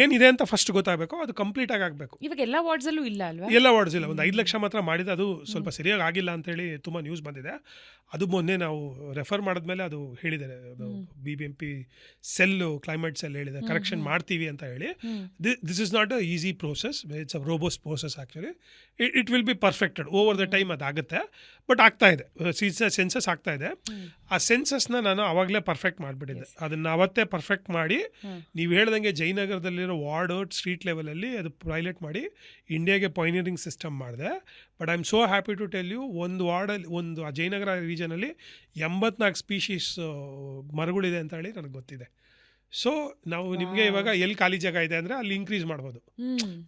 ಏನಿದೆ ಅಂತ ಫಸ್ಟ್ ಗೊತ್ತಾಗಬೇಕು, ಅದು ಕಂಪ್ಲೀಟ್ ಆಗಬೇಕು. ಇವಾಗ ಎಲ್ಲ ವಾರ್ಡ್ಸಲ್ಲೂ ಇಲ್ಲ ಅಲ್ವಾ? ಎಲ್ಲ ವಾರ್ಡ್ಸ್ ಇಲ್ಲ, ಒಂದು 5 ಲಕ್ಷ ಮಾತ್ರ ಮಾಡಿದೆ. ಅದು ಸ್ವಲ್ಪ ಸರಿಯಾಗಿ ಆಗಿಲ್ಲ ಅಂತೇಳಿ ತುಂಬ ನ್ಯೂಸ್ ಬಂದಿದೆ. ಅದು ಮೊನ್ನೆ ನಾವು ರೆಫರ್ ಮಾಡಿದ್ಮೇಲೆ ಅದು ಹೇಳಿದ್ದಾರೆ, ಅದು BBMP ಸೆಲ್ಲು, ಕ್ಲೈಮೇಟ್ ಸೆಲ್ ಹೇಳಿದೆ ಕರೆಕ್ಷನ್ ಮಾಡ್ತೀವಿ ಅಂತ ಹೇಳಿ. This is not a easy process, it's a robust process actually. It will be perfected over the time. ಅದಾಗುತ್ತೆ, ಬಟ್ ಆಗ್ತಾ ಇದೆ, ಸೆನ್ಸಸ್ ಆಗ್ತಾ ಇದೆ. ಆ ಸೆನ್ಸಸ್ನ ನಾನು ಆವಾಗಲೇ ಪರ್ಫೆಕ್ಟ್ ಮಾಡಿಬಿಟ್ಟಿದ್ದೆ. ಅದನ್ನು ಅವತ್ತೇ ಪರ್ಫೆಕ್ಟ್ ಮಾಡಿ, ನೀವು ಹೇಳ್ದಂಗೆ ಜಯನಗರದಲ್ಲಿರೋ ವಾರ್ಡ್ ಸ್ಟ್ರೀಟ್ ಲೆವೆಲಲ್ಲಿ ಅದು ಪೈಲಟ್ ಮಾಡಿ ಇಂಡಿಯಾಗೆ ಪೈನಿಯರಿಂಗ್ ಸಿಸ್ಟಮ್ ಮಾಡಿದೆ. But I am so happy to tell you, ಒಂದು ವಾರ್ಡಲ್ಲಿ, ಒಂದು ಜಯನಗರ ರೀಜನಲ್ಲಿ 84 ಸ್ಪೀಶೀಸ್ ಮರಗಳಿದೆ ಅಂತ ಹೇಳಿ ನನಗೆ ಗೊತ್ತಿದೆ. ಸೊ ನಾವು ನಿಮಗೆ ಇವಾಗ ಎಲ್ಲಿ ಖಾಲಿ ಜಾಗ ಇದೆ ಅಂದರೆ ಅಲ್ಲಿ ಇನ್ಕ್ರೀಸ್ ಮಾಡ್ಬೋದು,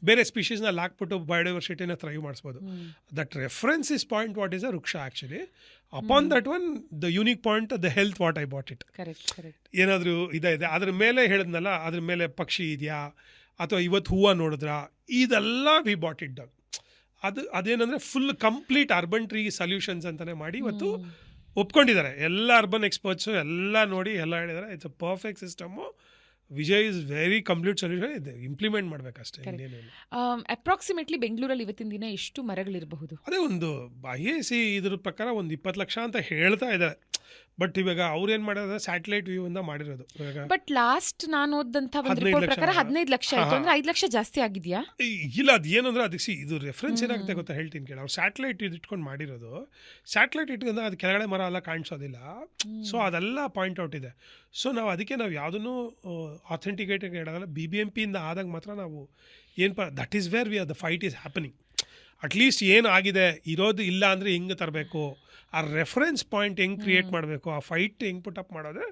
ಬೇರೆ ಸ್ಪೀಷೀಸ್ನ ಹಾಕ್ಬಿಟ್ಟು ಬಯೋಡೈವರ್ಸಿಟಿನ ಥ್ರೈವ್ ಮಾಡಿಸ್ಬೋದು. That reference is point what is a ವೃಕ್ಷ actually. Upon that one the unique point the health what I bought it. ಏನಾದರೂ ಇದೆ ಅದ್ರ ಮೇಲೆ ಹೇಳಿದ್ನಲ್ಲ, ಅದ್ರ ಮೇಲೆ ಪಕ್ಷಿ ಇದೆಯಾ ಅಥವಾ ಇವತ್ತು ಹೂವು ನೋಡಿದ್ರ, ಇದೆಲ್ಲ ವಿ ಬಾಟ್ ಇಟ್ ಡೌನ್. ಅದೇನಂದರೆ full complete urban tree solutions ಅಂತಲೇ ಮಾಡಿ ಇವತ್ತು ಒಪ್ಕೊಂಡಿದ್ದಾರೆ ಎಲ್ಲ ಅರ್ಬನ್ ಎಕ್ಸ್ಪರ್ಟ್ಸು, ಎಲ್ಲ ನೋಡಿ ಎಲ್ಲ ಹೇಳಿದ್ದಾರೆ it's a perfect system. Vijay is very complete solution. ಇದು ಇಂಪ್ಲಿಮೆಂಟ್ ಮಾಡಬೇಕಷ್ಟೇ. ಅಪ್ರಾಕ್ಸಿಮೇಟ್ಲಿ ಬೆಂಗಳೂರಲ್ಲಿ ಇವತ್ತಿನ ದಿನ ಎಷ್ಟು ಮರಗಳಿರಬಹುದು? ಅದೇ ಒಂದು IAC ಇದ್ರ ಪ್ರಕಾರ ಒಂದು 20 ಲಕ್ಷ ಅಂತ ಹೇಳ್ತಾ ಇದ್ದಾರೆ. ಬಟ್ ಇವಾಗ ಅವ್ರೇನು ಮಾಡಿದ್ರೆ ಸ್ಯಾಟಲೈಟ್ ವ್ಯೂ ಇಂದ ಮಾಡಿರೋದು. ಬಟ್ ಲಾಸ್ಟ್ ನಾನು ಓದಂತ ಒಂದು ರಿಪೋರ್ಟ್ ಪ್ರಕಾರ 15 ಲಕ್ಷ ಆಯಿತು. ಅಂದರೆ 5 ಲಕ್ಷ ಜಾಸ್ತಿ ಆಗಿದೆಯಾ? ಇಲ್ಲ, ಅದು ಏನಂದ್ರೆ ಅದಕ್ಕೆ ಇದು ರೆಫರೆನ್ಸ್ ಏನಾಗುತ್ತೆ ಗೊತ್ತಾ, ಹೇಳ್ತೀನಿ ಕೇಳಿ. ಅವ್ರು ಸ್ಯಾಟಲೈಟ್ ಇಟ್ಕೊಂಡು ಮಾಡಿರೋದು. ಸ್ಯಾಟಲೈಟ್ ಇಟ್ಕೊಂಡ್ರೆ ಅದು ಕೆಳಗಡೆ ಮರ ಎಲ್ಲ ಕಾಣಿಸೋದಿಲ್ಲ. ಸೊ ಅದೆಲ್ಲ ಪಾಯಿಂಟ್ ಔಟ್ ಇದೆ. ಸೊ ನಾವು ಅದಕ್ಕೆ ನಾವು ಯಾವುದನ್ನು ಅಥೆಂಟಿಕೇಟೆಡ್ ಹೇಳೋಲ್ಲ. BBMP ಇಂದ ಆದಾಗ ಮಾತ್ರ ನಾವು ಏನು that is where we are the fight is happening. At least ಏನು ಆಗಿದೆ ಇರೋದು ಇಲ್ಲ ಅಂದರೆ ಹೆಂಗೆ ತರಬೇಕು, ಆ ರೆಫರೆನ್ಸ್ ಪಾಯಿಂಟ್ ಹೆಂಗೆ ಕ್ರಿಯೇಟ್ ಮಾಡಬೇಕು, ಆ ಫೈಟ್ ಹೆಂಗೆ ಪುಟ್ ಅಪ್ ಮಾಡೋದ್ರೆ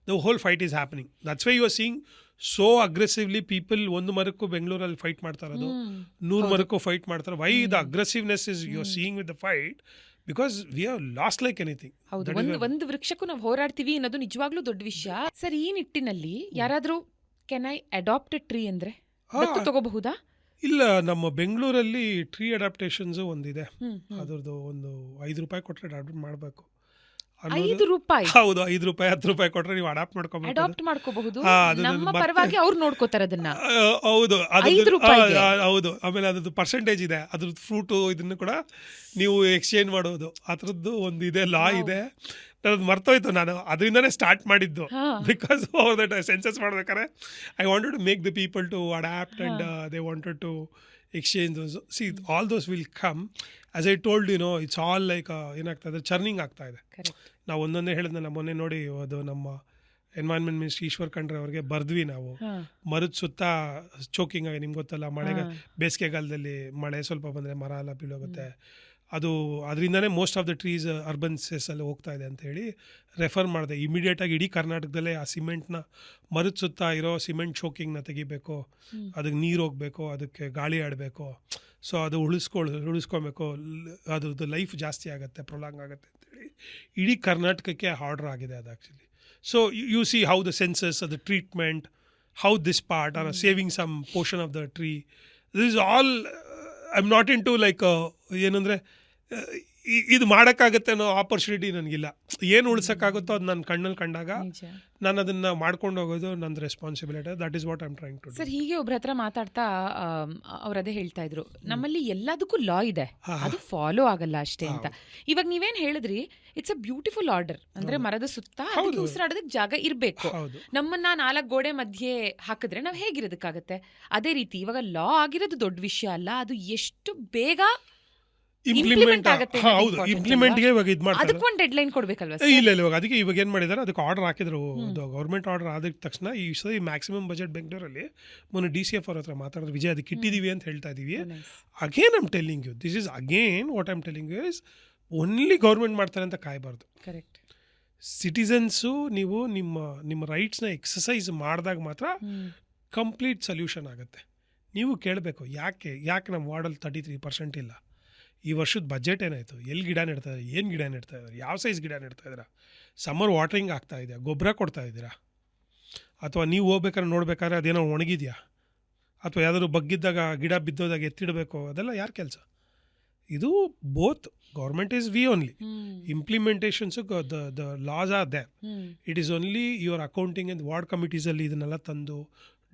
the whole fight is happening. That's why you are seeing so aggressively people. ಒಂದು ಮರಕ್ಕೂ ಬೆಂಗಳೂರಲ್ಲಿ ಫೈಟ್ ಮಾಡ್ತಾ ಇರೋದು, 100 ಮರಕ್ಕೂ ಫೈಟ್ ಮಾಡ್ತಾರೆ. Why the aggressiveness is you are seeing with the fight, because we have lost like anything. ಹೌದು, ಒಂದು ವೃಕ್ಷಕ್ಕೂ ನಾವು ಹೋರಾಡ್ತೀವಿ ಅನ್ನೋದು ನಿಜವಾಗ್ಲೂ ದೊಡ್ಡ ವಿಷಯ. ಸರ್, ಈ ನಿಟ್ಟಿನಲ್ಲಿ ಯಾರಾದರೂ can I adopt a tree ಅಂದರೆ ತಗೋಬಹುದಾ? ಇಲ್ಲ, ನಮ್ಮ ಬೆಂಗಳೂರಲ್ಲಿ ಟ್ರೀ ಅಡಾಪ್ಟೇಷನ್ಸು ಒಂದಿದೆ. ಅದ್ರದ್ದು ಒಂದು 5 ರೂಪಾಯಿ ಕೊಟ್ಟರೆ ಅಡಾಪ್ಟ್ ಮಾಡಬೇಕು. 5 ರೂಪಾಯಿ? ಹೌದು, 5 ರೂಪಾಯಿ 10 ರೂಪಾಯಿ ಕೊಟ್ಟರೆ ನೀವು ಅಡಾಪ್ಟ್ ಮಾಡ್ಕೋಬಹುದು. ನಮ್ಮ ಪರವಾಗಿ ಅವ್ರು ನೋಡ್ಕೋತಾರೆ ಅದನ್ನ. ಹೌದು, ಹೌದು. ಆಮೇಲೆ ಅದ್ರದ್ದು ಪರ್ಸೆಂಟೇಜ್ ಇದೆ, ಅದ್ರದ್ದು ಫ್ರೂಟು ಇದನ್ನು ಕೂಡ ನೀವು ಎಕ್ಸ್ಚೇಂಜ್ ಮಾಡೋದು. ಆ ಥರದ್ದು ಒಂದು ಇದೆ, ಲಾ ಇದೆ. ನನ್ನದು ಮರ್ತೋಯ್ತು, ನಾನು ಅದರಿಂದನೇ ಸ್ಟಾರ್ಟ್ ಮಾಡಿದ್ದು. ಬಿಕಾಸ್ ದಟ್ ಸೆನ್ಸಸ್ ಮಾಡ್ಬೇಕಾದ್ರೆ I wanted to make the people to adapt and they wanted to exchange those. See all those will come. As I told you know, it's all like ಏನಾಗ್ತಾಯಿದೆ, churning ಆಗ್ತಾ ಇದೆ. ನಾವು ಒಂದೊಂದೇ ಹೇಳಿದ್ನಲ್ಲ ಮೊನ್ನೆ ನೋಡಿ, ಅದು ನಮ್ಮ ಎನ್ವೈರ್ಮೆಂಟ್ ಮಿನಿಸ್ಟರ್ ಈಶ್ವರ್ ಖಂಡ್ರೆ ಅವ್ರಿಗೆ ಬರೆದ್ವಿ ನಾವು. ಮರದ ಸುತ್ತ ಚೋಕಿಂಗ್ ಆಗಿ, ನಿಮ್ಗೆ ಗೊತ್ತಲ್ಲ, ಬೇಸಿಗೆಗಾಲದಲ್ಲಿ ಮಳೆ ಸ್ವಲ್ಪ ಬಂದರೆ ಮರ ಎಲ್ಲ ಬೀಳೋಗುತ್ತೆ. ಅದರಿಂದನೇ most of the trees urban ಸೆಸ್ಸಲ್ಲಿ ಹೋಗ್ತಾ ಇದೆ ಅಂತ ಹೇಳಿ ರೆಫರ್ ಮಾಡಿದೆ. ಇಮಿಡಿಯೇಟಾಗಿ ಇಡೀ ಕರ್ನಾಟಕದಲ್ಲೇ ಆ ಸಿಮೆಂಟ್ನ, ಮರದ ಸುತ್ತ ಇರೋ ಸಿಮೆಂಟ್ ಶೋಕಿಂಗ್ನ ತೆಗಿಬೇಕು, ಅದಕ್ಕೆ ನೀರು ಹೋಗಬೇಕು, ಅದಕ್ಕೆ ಗಾಳಿ ಆಡಬೇಕು. ಸೊ ಅದು ಉಳಿಸ್ಕೊಬೇಕು, ಅದ್ರದ್ದು ಲೈಫ್ ಜಾಸ್ತಿ ಆಗುತ್ತೆ, ಪ್ರೊಲಾಂಗ್ ಆಗುತ್ತೆ ಅಂತೇಳಿ ಇಡೀ ಕರ್ನಾಟಕಕ್ಕೆ ಆರ್ಡರ್ ಆಗಿದೆ ಅದು actually. So you see how the census, the treatment, how this part are saving some portion of the tree. This is all I am not in to like ಏನಂದರೆ ಇದು ಮಾಡೋಕ್ಕಾಗತ್ತೆ ಅನ್ನೋ ಆಪರ್ಚುನಿಟಿ ನನಗಿಲ್ಲ. ಏನು ಉಳ್ಸೋಕ್ಕಾಗುತ್ತೋ ಅದು ನನ್ನ ಕಣ್ಣಲ್ಲಿ ಕಂಡಾಗ ನಿಜ. ನಾನು ಅದನ್ನು ಮಾಡ್ಕೊಂಡು ಹೋಗೋದು ನನ್ನ responsibility. That is what I am trying to do. Sir ಹೀಗೆ ಒಬ್ರ ಹತ್ರ ಮಾತಾಡ್ತಾ ಅವ್ರು ಅದೇ ಹೇಳ್ತಾ ಇದ್ರು, ನಮ್ಮಲ್ಲಿ ಎಲ್ಲದಕ್ಕೂ ಲಾ ಇದೆ, ಅದು ಫಾಲೋ ಆಗಲ್ಲ ಅಷ್ಟೇ ಅಂತ. ಇವಾಗ ನೀವೇನ್ ಹೇಳಿದ್ರಿ, ಇಟ್ಸ್ ಅ ಬ್ಯೂಟಿಫುಲ್ ಆರ್ಡರ್. ಅಂದ್ರೆ ಮರದ ಸುತ್ತ ಅದಕ್ಕೆ ಉಸಿರಾಡೋದಕ್ಕೆ ಜಾಗ ಇರಬೇಕು. ಹೌದು, ನಮ್ಮನ್ನ 4 ಗೋಡೆ ಮಧ್ಯೆ ಹಾಕಿದ್ರೆ ನಾವು ಹೇಗಿರೋದಕ್ಕಾಗತ್ತೆ? ಅದೇ ರೀತಿ ಇವಾಗ ಲಾ ಆಗಿರೋದು ದೊಡ್ಡ ವಿಷಯ ಅಲ್ಲ, ಅದು ಎಷ್ಟು ಬೇಗ ಇಂಪ್ಲಿಮೆಂಟ್ ಆಗುತ್ತೆ ಹೌದು, ಇಂಪ್ಲಿಮೆಂಟ್ಗೆ ಇವಾಗ ಇದು ಮಾಡ್ತಾರೆ. ಅದಕ್ಕೆ ಒಂದು ಡೆಡ್ ಲೈನ್ ಕೊಡ್ಬೇಕಲ್ವಾ? ಇಲ್ಲ ಇವಾಗ ಅದಕ್ಕೆ ಇವಾಗ ಏನು ಮಾಡಿದ್ದಾರೆ, ಅದಕ್ಕೆ ಆರ್ಡರ್ ಹಾಕಿದ್ರು. ಗೌರ್ಮೆಂಟ್ ಆರ್ಡರ್ ಆದ ತಕ್ಷಣ ಈ ಸರಿ ಮ್ಯಾಕ್ಸಿಮಮ್ ಬಜೆಟ್ ಬೆಂಗಳೂರಲ್ಲಿ ಮೊನ್ನೆ DCF ಅವ್ರ ಹತ್ರ ಮಾತಾಡಿದ್ರು, ವಿಜಯ್ ಅದಕ್ಕೆ ಇಟ್ಟಿದ್ದೀವಿ ಅಂತ ಹೇಳ್ತಾ ಇದ್ದೀವಿ. Again I'm telling you, this is again what I'm telling you is only government ಮಾಡ್ತಾರೆ ಅಂತ ಕಾಯಬಾರ್ದು. ಕರೆಕ್ಟ್. ಸಿಟಿಸನ್ಸು ನೀವು ನಿಮ್ಮ ರೈಟ್ಸ್ನ ಎಕ್ಸಸೈಸ್ ಮಾಡಿದಾಗ ಮಾತ್ರ ಕಂಪ್ಲೀಟ್ ಸೊಲ್ಯೂಷನ್ ಆಗುತ್ತೆ. ನೀವು ಕೇಳಬೇಕು, ಯಾಕೆ ನಮ್ಮ ವಾರ್ಡಲ್ಲಿ 33% ಇಲ್ಲ? ಈ ವರ್ಷದ ಬಜೆಟ್ ಏನಾಯಿತು? ಎಲ್ಲಿ ಗಿಡ ನೆಡ್ತಾ ಇದ್ದಾರೆ? ಏನು ಗಿಡ ನೆಡ್ತಾ ಇದ್ದಾರೆ? ಯಾವ ಸೈಜ್ ಗಿಡ ನೆಡ್ತಾ ಇದ್ದೀರಾ? ಸಮ್ಮರ್ ವಾಟ್ರಿಂಗ್ ಆಗ್ತಾ ಇದೆಯಾ? ಗೊಬ್ಬರ ಕೊಡ್ತಾ ಇದ್ದೀರಾ? ಅಥವಾ ನೀವು ಹೋಗ್ಬೇಕಾದ್ರೆ ನೋಡ್ಬೇಕಾದ್ರೆ ಅದೇನೋ ಒಣಗಿದೆಯಾ? ಅಥವಾ ಯಾವುದಾದ್ರು ಬಗ್ಗಿದ್ದಾಗ ಗಿಡ ಬಿದ್ದೋದಾಗ ಎತ್ತಿಡಬೇಕು? ಅದೆಲ್ಲ ಯಾರ ಕೆಲಸ? ಇದು both government is we only, implementations the laws are there. It is only your accounting and ward ಕಮಿಟೀಸಲ್ಲಿ ಇದನ್ನೆಲ್ಲ ತಂದು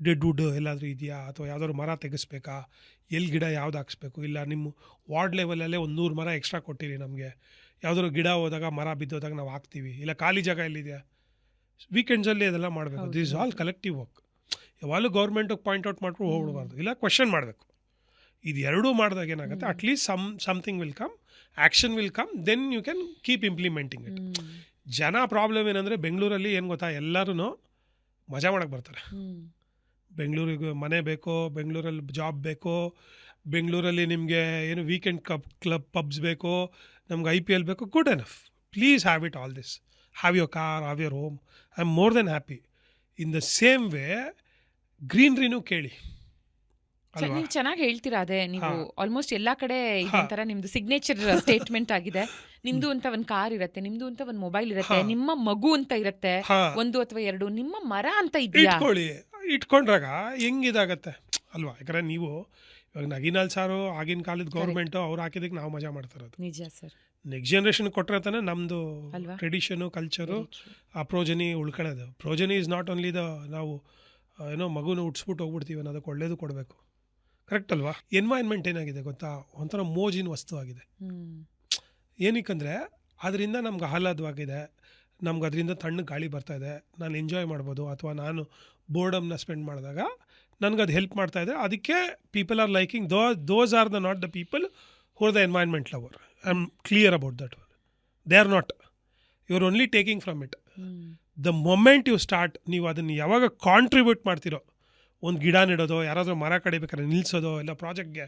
ಡೆಡ್ ವುಡ್ ಎಲ್ಲಾದರೂ ಇದೆಯಾ, ಅಥವಾ ಯಾವುದಾದ್ರು ಮರ ತೆಗೆಸ್ಬೇಕಾ, ಎಲ್ಲಿ ಗಿಡ ಯಾವ್ದು ಹಾಕ್ಸ್ಬೇಕು, ಇಲ್ಲ ನಿಮ್ಮ ವಾರ್ಡ್ ಲೆವೆಲಲ್ಲೇ 100 ಮರ ಎಕ್ಸ್ಟ್ರಾ ಕೊಟ್ಟಿರಿ ನಮಗೆ, ಯಾವುದಾದ್ರು ಗಿಡ ಹೋದಾಗ ಮರ ಬಿದ್ದೋದಾಗ ನಾವು ಹಾಕ್ತೀವಿ, ಇಲ್ಲ ಖಾಲಿ ಜಾಗ ಎಲ್ಲಿದೆಯಾ, ವೀಕೆಂಡ್ಸಲ್ಲಿ ಅದೆಲ್ಲ ಮಾಡಬೇಕು. This all collective work. ಯಾವಾಗಲೂ ಗೌರ್ಮೆಂಟಿಗೆ ಪಾಯಿಂಟ್ ಔಟ್ ಮಾಡ್ಕೊಂಡು ಹೋಗ್ಬಿಡಬಾರ್ದು, ಇಲ್ಲ ಕ್ವೆಶನ್ ಮಾಡಬೇಕು. ಇದು ಎರಡೂ ಮಾಡಿದಾಗ ಏನಾಗುತ್ತೆ, at least something will come, action will come, then you can keep implementing it. ಜನ ಪ್ರಾಬ್ಲಮ್ ಏನಂದರೆ, ಬೆಂಗಳೂರಲ್ಲಿ ಏನು ಗೊತ್ತಾ, ಎಲ್ಲರೂ ಮಜಾ ಮಾಡೋಕ್ಕೆ ಬರ್ತಾರೆ. ಬೆಂಗಳೂರಿಗೆ ಮನೆ ಬೇಕೋ, ಬೆಂಗಳೂರಲ್ಲಿ ಜಾಬ್ ಬೇಕೋ, ಬೆಂಗಳೂರಲ್ಲಿ ನಿಮಗೆ ಏನು ವೀಕೆಂಡ್ ಕ್ಲಬ್ ಪಬ್ಸ್ ಬೇಕೋ, ನಮ್ಗೆ IPL ಬೇಕೋ, good enough. Please have it all this. Have your car, have your home. I am more than happy. In the same way ಗ್ರೀನ್ರಿನೂ ಕೇಳಿ. ನೀವು ಚೆನ್ನಾಗಿ ಹೇಳ್ತೀರಾ. ಅದೇ ನೀವು ಆಲ್ಮೋಸ್ಟ್ ಎಲ್ಲಾ ಕಡೆ ಇದೊಂಥರ ನಿಮ್ದು ಸಿಗ್ನೇಚರ್ ಸ್ಟೇಟ್ಮೆಂಟ್ ಆಗಿದೆ. ನಿಮ್ದು ಅಂತ ಒಂದು ಕಾರ್ ಇರತ್ತೆ, ನಿಮ್ದು ಅಂತ ಒಂದು ಮೊಬೈಲ್ ಇರತ್ತೆ, ನಿಮ್ಮ ಮಗು ಅಂತ ಇರತ್ತೆ, 1 ಅಥವಾ 2, ನಿಮ್ಮ ಮರ ಅಂತ ಇದೆಯಾ ಇಟ್ಕೊಂಡ್ರಾಗ ಹೆಂಗಿದಾಗತ್ತೆ ಅಲ್ವಾ? ಯಾಕಂದ್ರೆ ನೀವು ಇವಾಗ ನಗಿನಾಲ್ ಸಾರು ಆಗಿನ ಕಾಲದ ಗೌರ್ಮೆಂಟು ಅವ್ರು ಹಾಕಿದಕ್ಕೆ ನಾವು ಮಜಾ ಮಾಡ್ತಾರೋದು. ನಿಜ ಸರ್. ನೆಕ್ಸ್ಟ್ ಜನ್ರೇಷನ್ ಕೊಟ್ಟರೆ ತಾನೇ ನಮ್ಮದು ಟ್ರೆಡಿಷನು ಕಲ್ಚರು ಆ ಪ್ರೋಜನಿ ಉಳ್ಕೊಳ್ಳೋದು. ಪ್ರೋಜನಿ ಇಸ್ ನಾಟ್ ಓನ್ಲಿ ನಾವು ಏನೋ ಮಗುನ ಹುಟ್ಸ್ಬಿಟ್ಟು ಹೋಗ್ಬಿಡ್ತೀವಿ ಅನ್ನೋದಕ್ಕೆ ಒಳ್ಳೇದು ಕೊಡಬೇಕು. ಕರೆಕ್ಟ್ ಅಲ್ವಾ? ಎನ್ವೈರ್ನ್ಮೆಂಟ್ ಏನಾಗಿದೆ ಗೊತ್ತಾ, ಒಂಥರ ಮೋಜಿನ ವಸ್ತು ಆಗಿದೆ. ಏನಕ್ಕಂದರೆ ಅದರಿಂದ ನಮ್ಗೆ ಆಹ್ಲಾದವಾಗಿದೆ, ನಮ್ಗೆ ಅದರಿಂದ ತಣ್ಣಗೆ ಗಾಳಿ ಬರ್ತಾಯಿದೆ, ನಾನು ಎಂಜಾಯ್ ಮಾಡ್ಬೋದು. ಅಥವಾ ನಾನು ಬೋರ್ಡಮ್ನ ಸ್ಪೆಂಡ್ ಮಾಡಿದಾಗ ನನಗದು ಹೆಲ್ಪ್ ಮಾಡ್ತಾಯಿದೆ. ಅದಕ್ಕೆ people are liking those are not the people who are the environment lover. I am clear about that one. They are not, you are only taking from it. The moment you start, ನೀವು ಅದನ್ನು ಯಾವಾಗ contribute ಮಾಡ್ತಿರೋ, ಒಂದು ಗಿಡ ನೆಡೋದು, ಯಾರಾದರೂ ಮರ ಕಡಿಬೇಕಾದ್ರೆ ನಿಲ್ಲಿಸೋದು, ಇಲ್ಲ ಪ್ರಾಜೆಕ್ಟ್ಗೆ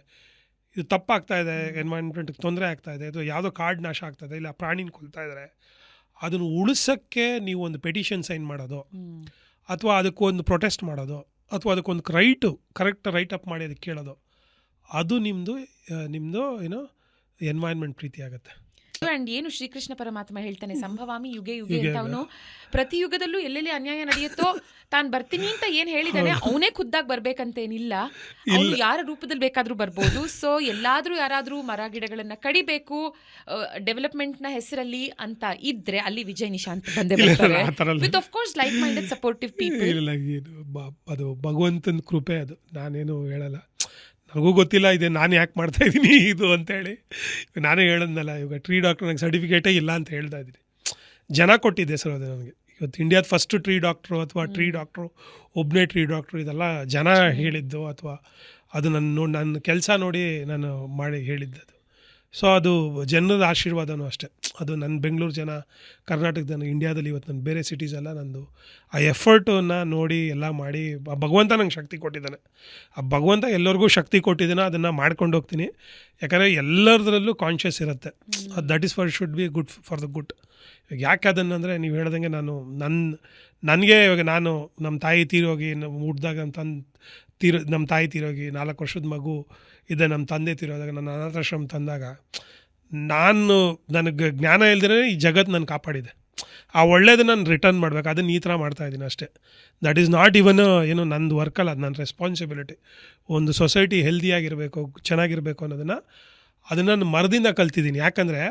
ಇದು ತಪ್ಪಾಗ್ತಾಯಿದೆ, ಎನ್ವೈರ್ನ್ಮೆಂಟ್ಗೆ ತೊಂದರೆ ಆಗ್ತಾಯಿದೆ, ಅಥವಾ ಯಾವುದೋ ಕಾಡು ನಾಶ ಆಗ್ತಾಯಿದೆ, ಇಲ್ಲ ಪ್ರಾಣಿನ ಕೊಲ್ತಾ ಇದ್ದಾರೆ, ಅದನ್ನು ಉಳಿಸೋಕ್ಕೆ ನೀವು ಒಂದು ಪೆಟಿಷನ್ ಸೈನ್ ಮಾಡೋದು, ಅಥವಾ ಅದಕ್ಕೊಂದು ಪ್ರೊಟೆಸ್ಟ್ ಮಾಡೋದು, ಅಥವಾ ಅದಕ್ಕೊಂದು ಕರೆಕ್ಟ್ ರೈಟ್ ಅಪ್ ಮಾಡಿ ಅದಕ್ಕೆ ಕೇಳೋದು, ಅದು ನಿಮ್ಮದು ಏನೋ ಎನ್ವೈರ್ನ್ಮೆಂಟ್ ಪ್ರೀತಿ ಆಗುತ್ತೆ. ಅಂಡ್ ಏನು ಶ್ರೀಕೃಷ್ಣ ಪರಮಾತ್ಮ ಹೇಳ್ತಾನೆ, ಸಂಭವಾಮಿ ಯುಗೆ ಯುಗೆ ಅಂತ. ಅವನು ಪ್ರತಿ ಯುಗದಲ್ಲೂ ಎಲ್ಲೆಲ್ಲಿ ಅನ್ಯಾಯ ನಡೆಯುತ್ತೋ ತಾನು ಬರ್ತೀನಿ ಅಂತ ಏನ್ ಹೇಳಿದಾನೆ, ಅವನೇ ಖುದ್ದಾಗಿ ಬರ್ಬೇಕಂತೇನಿಲ್ಲ, ಅವನು ಯಾರ ರೂಪದಲ್ಲಿ ಬೇಕಾದ್ರೂ ಬರ್ಬೋದು. ಸೊ ಎಲ್ಲಾದ್ರೂ ಯಾರಾದ್ರೂ ಮರ ಗಿಡಗಳನ್ನ ಕಡಿಬೇಕು ಡೆವಲಪ್ಮೆಂಟ್ ನ ಹೆಸರಲ್ಲಿ ಅಂತ ಇದ್ರೆ ಅಲ್ಲಿ ವಿಜಯ್ ನಿಶಾಂತ್ ಬಂದೇ ಬರ್ತಾರೆ, with of course like minded supportive people. ಅದು ಭಗವಂತನ ಕೃಪೆ, ಅದು ನಾನೇನು ಹೇಳಲ್ಲ. ನನಗೂ ಗೊತ್ತಿಲ್ಲ ಇದೆ ನಾನು ಯಾಕೆ ಮಾಡ್ತಾಯಿದ್ದೀನಿ ಇದು ಅಂತೇಳಿ. ನಾನೇ ಹೇಳೋದ್ನಲ್ಲ, ಇವಾಗ ಟ್ರೀ ಡಾಕ್ಟ್ರ್ ನನಗೆ ಸರ್ಟಿಫಿಕೇಟೇ ಇಲ್ಲ ಅಂತ ಹೇಳ್ತಾ ಇದ್ದೀನಿ. ಜನ ಕೊಟ್ಟಿದ್ದೆ ಸರ್ ಅದು ನನಗೆ. ಇವತ್ತು ಇಂಡಿಯಾದ ಫಸ್ಟ್ ಟ್ರೀ ಡಾಕ್ಟ್ರು ಅಥವಾ ಟ್ರೀ ಡಾಕ್ಟ್ರು, ಒಬ್ಬನೇ ಟ್ರೀ ಡಾಕ್ಟ್ರು, ಇದೆಲ್ಲ ಜನ ಹೇಳಿದ್ದು, ಅಥವಾ ಅದು ನನ್ನ ಕೆಲಸ ನೋಡಿ ನಾನು ಮಾಡಿ ಹೇಳಿದ್ದದು. ಸೊ ಅದು ಜನರ ಆಶೀರ್ವಾದನೂ ಅಷ್ಟೇ. ಅದು ನನ್ನ ಬೆಂಗಳೂರು ಜನ, ಕರ್ನಾಟಕದ ಜನ, ಇಂಡಿಯಾದಲ್ಲಿ ಇವತ್ತು ನನ್ನ ಬೇರೆ ಸಿಟೀಸ್ ಎಲ್ಲ ನಂದು ಆ ಎಫರ್ಟನ್ನು ನೋಡಿ ಎಲ್ಲ ಮಾಡಿ, ಆ ಭಗವಂತ ನಂಗೆ ಶಕ್ತಿ ಕೊಟ್ಟಿದ್ದಾನೆ. ಆ ಭಗವಂತ ಎಲ್ಲರಿಗೂ ಶಕ್ತಿ ಕೊಟ್ಟಿದ್ದಾನೆ, ಅದನ್ನು ಮಾಡ್ಕೊಂಡು ಹೋಗ್ತೀನಿ. ಯಾಕಂದರೆ ಎಲ್ಲರದ್ರಲ್ಲೂ ಕಾನ್ಷಿಯಸ್ ಇರುತ್ತೆ. That is for should be good for the good. ಇವಾಗ ಯಾಕೆ ಅದನ್ನಂದರೆ, ನೀವು ಹೇಳ್ದಂಗೆ ನನಗೆ ಇವಾಗ ನಾನು ನಮ್ಮ ತಾಯಿ ತೀರೋಗಿ ಹುಟ್ಟಿದಾಗ ನಮ್ಮ ತಾಯಿ ತೀರೋಗಿ 4 ವರ್ಷದ ಮಗು ಇದೆ, ನಮ್ಮ ತಂದೆ ತೀರೋದಾಗ, ನನ್ನ ಅನಾಥಾಶ್ರಮ ತಂದಾಗ, ನನಗೆ ಜ್ಞಾನ ಇಲ್ದಿರೇ ಈ ಜಗತ್ತು ನಾನು ಕಾಪಾಡಿದೆ. ಆ ಒಳ್ಳೇದನ್ನು ನಾನು ರಿಟರ್ನ್ ಮಾಡಬೇಕು, ಅದನ್ನು ಈ ಥರ ಮಾಡ್ತಾಯಿದ್ದೀನಿ ಅಷ್ಟೇ. ದಟ್ ಈಸ್ ನಾಟ್ ಇವನ್ ಏನು ನಂದು ವರ್ಕಲ್ಲ, ಅದು ನನ್ನ ರೆಸ್ಪಾನ್ಸಿಬಿಲಿಟಿ. ಒಂದು ಸೊಸೈಟಿ ಹೆಲ್ದಿಯಾಗಿರಬೇಕು, ಚೆನ್ನಾಗಿರಬೇಕು ಅನ್ನೋದನ್ನು ನಾನು ಮರದಿಂದ ಕಲ್ತಿದ್ದೀನಿ. ಯಾಕಂದರೆ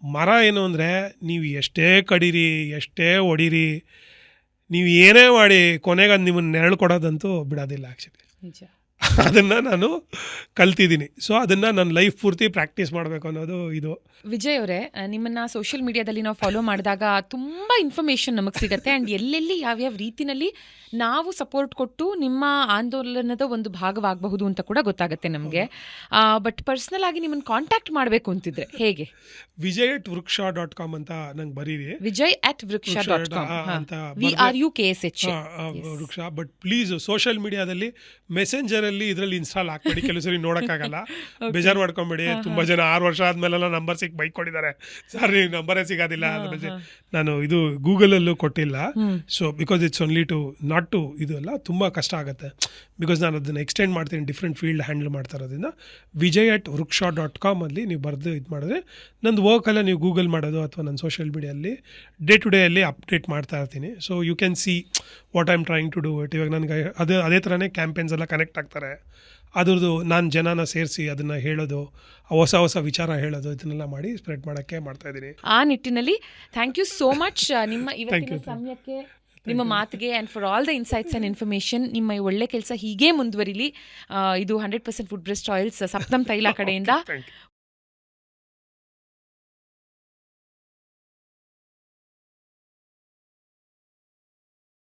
ಮರ ಏನು ಅಂದರೆ ನೀವು ಎಷ್ಟೇ ಕಡೀರಿ, ಎಷ್ಟೇ ಹೊಡೀರಿ, ನೀವು ಏನೇ ಮಾಡಿ ಕೊನೆಗೆ ಅದು ನಿಮ್ಮನ್ನು ನೆರಳು ಕೊಡೋದಂತೂ ಬಿಡೋದಿಲ್ಲ ಆ್ಯಕ್ಚುಲಿ. ನಿಜ. ಅದನ್ನು ನಾನು ಕಲ್ತಿದ್ದೀನಿ. ಸೊ ಅದನ್ನು ನನ್ನ ಲೈಫ್ ಪೂರ್ತಿ ಪ್ರಾಕ್ಟೀಸ್ ಮಾಡಬೇಕು ಅನ್ನೋದು ಇದು. ವಿಜಯ್ ಅವರೇ, ನಿಮ್ಮನ್ನ ಸೋಷಿಯಲ್ ಮೀಡಿಯಾದಲ್ಲಿ ನಾವು ಫಾಲೋ ಮಾಡಿದಾಗ ತುಂಬ ಇನ್ಫಾರ್ಮೇಷನ್ ನಮಗೆ ಸಿಗುತ್ತೆ. ಆ್ಯಂಡ್ ಎಲ್ಲೆಲ್ಲಿ ಯಾವ್ಯಾವ ರೀತಿನಲ್ಲಿ ನಾವು ಸಪೋರ್ಟ್ ಕೊಟ್ಟು ನಿಮ್ಮ ಆಂದೋಲನದ ಒಂದು ಭಾಗವಾಗಬಹುದು ಅಂತ ಕೂಡ ಗೊತ್ತಾಗುತ್ತೆ ನಮಗೆ. ಬಟ್ ಪರ್ಸ್ನಲ್ ಆಗಿ ನಿಮ್ಮನ್ನು ಕಾಂಟ್ಯಾಕ್ಟ್ ಮಾಡಬೇಕು ಅಂತಿದ್ರೆ ಹೇಗೆ? vijay@vriksha.com ಅಂತ ನಂಗೆ ಬರೀರಿ. vijay@vriksha.com ಅಂತ VRUKSH ವೃಕ್ಷ. ಬಟ್ ಪ್ಲೀಸ್ ಸೋಷಿಯಲ್ ಮೀಡಿಯಾದಲ್ಲಿ ಮೆಸೆಂಜರಲ್ಲಿ ಇದರಲ್ಲಿ ಇನ್ಸ್ಟಾಲ್ ಹಾಕ್ಬೇಡಿ, ಕೆಲವು ಸರಿ ನೋಡೋಕ್ಕಾಗಲ್ಲ. ಬೇಜಾರು ಮಾಡ್ಕೊಂಬೇಡಿ. ತುಂಬ ಜನ 6 ವರ್ಷ ಆದಮೇಲೆಲ್ಲ ನಂಬರ್ ಸಿಕ್ಕಿ ಬೈಕ್ ಕೊಟ್ಟಿದ್ದಾರೆ, ಸರ್ ನೀವು ನಂಬರೇ ಸಿಗೋದಿಲ್ಲ. ನಾನು ಇದು ಗೂಗಲಲ್ಲೂ ಕೊಟ್ಟಿಲ್ಲ. So because it's only to not to ಇದು ಅಲ್ಲ, ತುಂಬ ಕಷ್ಟ ಆಗುತ್ತೆ. ಬಿಕಾಸ್ ನಾನು ಅದನ್ನು ಎಕ್ಸ್ಟೆಂಡ್ ಮಾಡ್ತೀನಿ, ಡಿಫ್ರೆಂಟ್ ಫೀಲ್ಡ್ ಹ್ಯಾಂಡಲ್ ಮಾಡ್ತಾ ಇರೋದ್ರಿಂದ. vijay@vriksha.com ಅಲ್ಲಿ ನೀವು ಬರೆದು ಇದು ಮಾಡಿದ್ರೆ ನಂದು ವರ್ಕೆಲ್ಲ ನೀವು ಗೂಗಲ್ ಮಾಡೋದು ಅಥವಾ ನನ್ನ ಸೋಷಿಯಲ್ ಮೀಡಿಯಲ್ಲಿ ಡೇ ಟು ಡೇ ಅಲ್ಲಿ ಅಪ್ಡೇಟ್ ಮಾಡ್ತಾ ಇರ್ತೀನಿ. So you can see what I am trying to do it. ಇವಾಗ ನನಗೆ ಅದೇ ಥರನೇ ಕ್ಯಾಂಪೇನ್ಸ್ ಎಲ್ಲ ಕನೆಕ್ಟ್ ಆಗ್ತಾರೆ. ಅದ್ರದ್ದು ನಾನು ಜನನ ಸೇರಿಸಿ ಅದನ್ನು ಹೇಳೋದು, ಹೊಸ ಹೊಸ ವಿಚಾರ ಹೇಳೋದು, ಇದನ್ನೆಲ್ಲ ಮಾಡಿ ಸ್ಪ್ರೆಡ್ ಮಾಡೋಕ್ಕೆ ಮಾಡ್ತಾಯಿದ್ದೀನಿ. ಆ ನಿಟ್ಟಿನಲ್ಲಿ ಥ್ಯಾಂಕ್ ಯು ಸೋ ಮಚ್ ನಿಮ್ಮ ಇವತ್ತಿನ ಸಮಯಕ್ಕೆ, ನಿಮ್ಮ ಮಾತಿಗೆ, and for all the insights and information. ನಿಮ್ಮ ಒಳ್ಳೆ ಕೆಲಸ ಹೀಗೇ ಮುಂದುವರಿಲಿ. ಇದು 100% ಫುಡ್ ಬ್ರೆಸ್ಟ್ ಆಯಿಲ್ಸ್ ಸಪ್ತಮ್ ತೈಲ ಕಡೆಯಿಂದ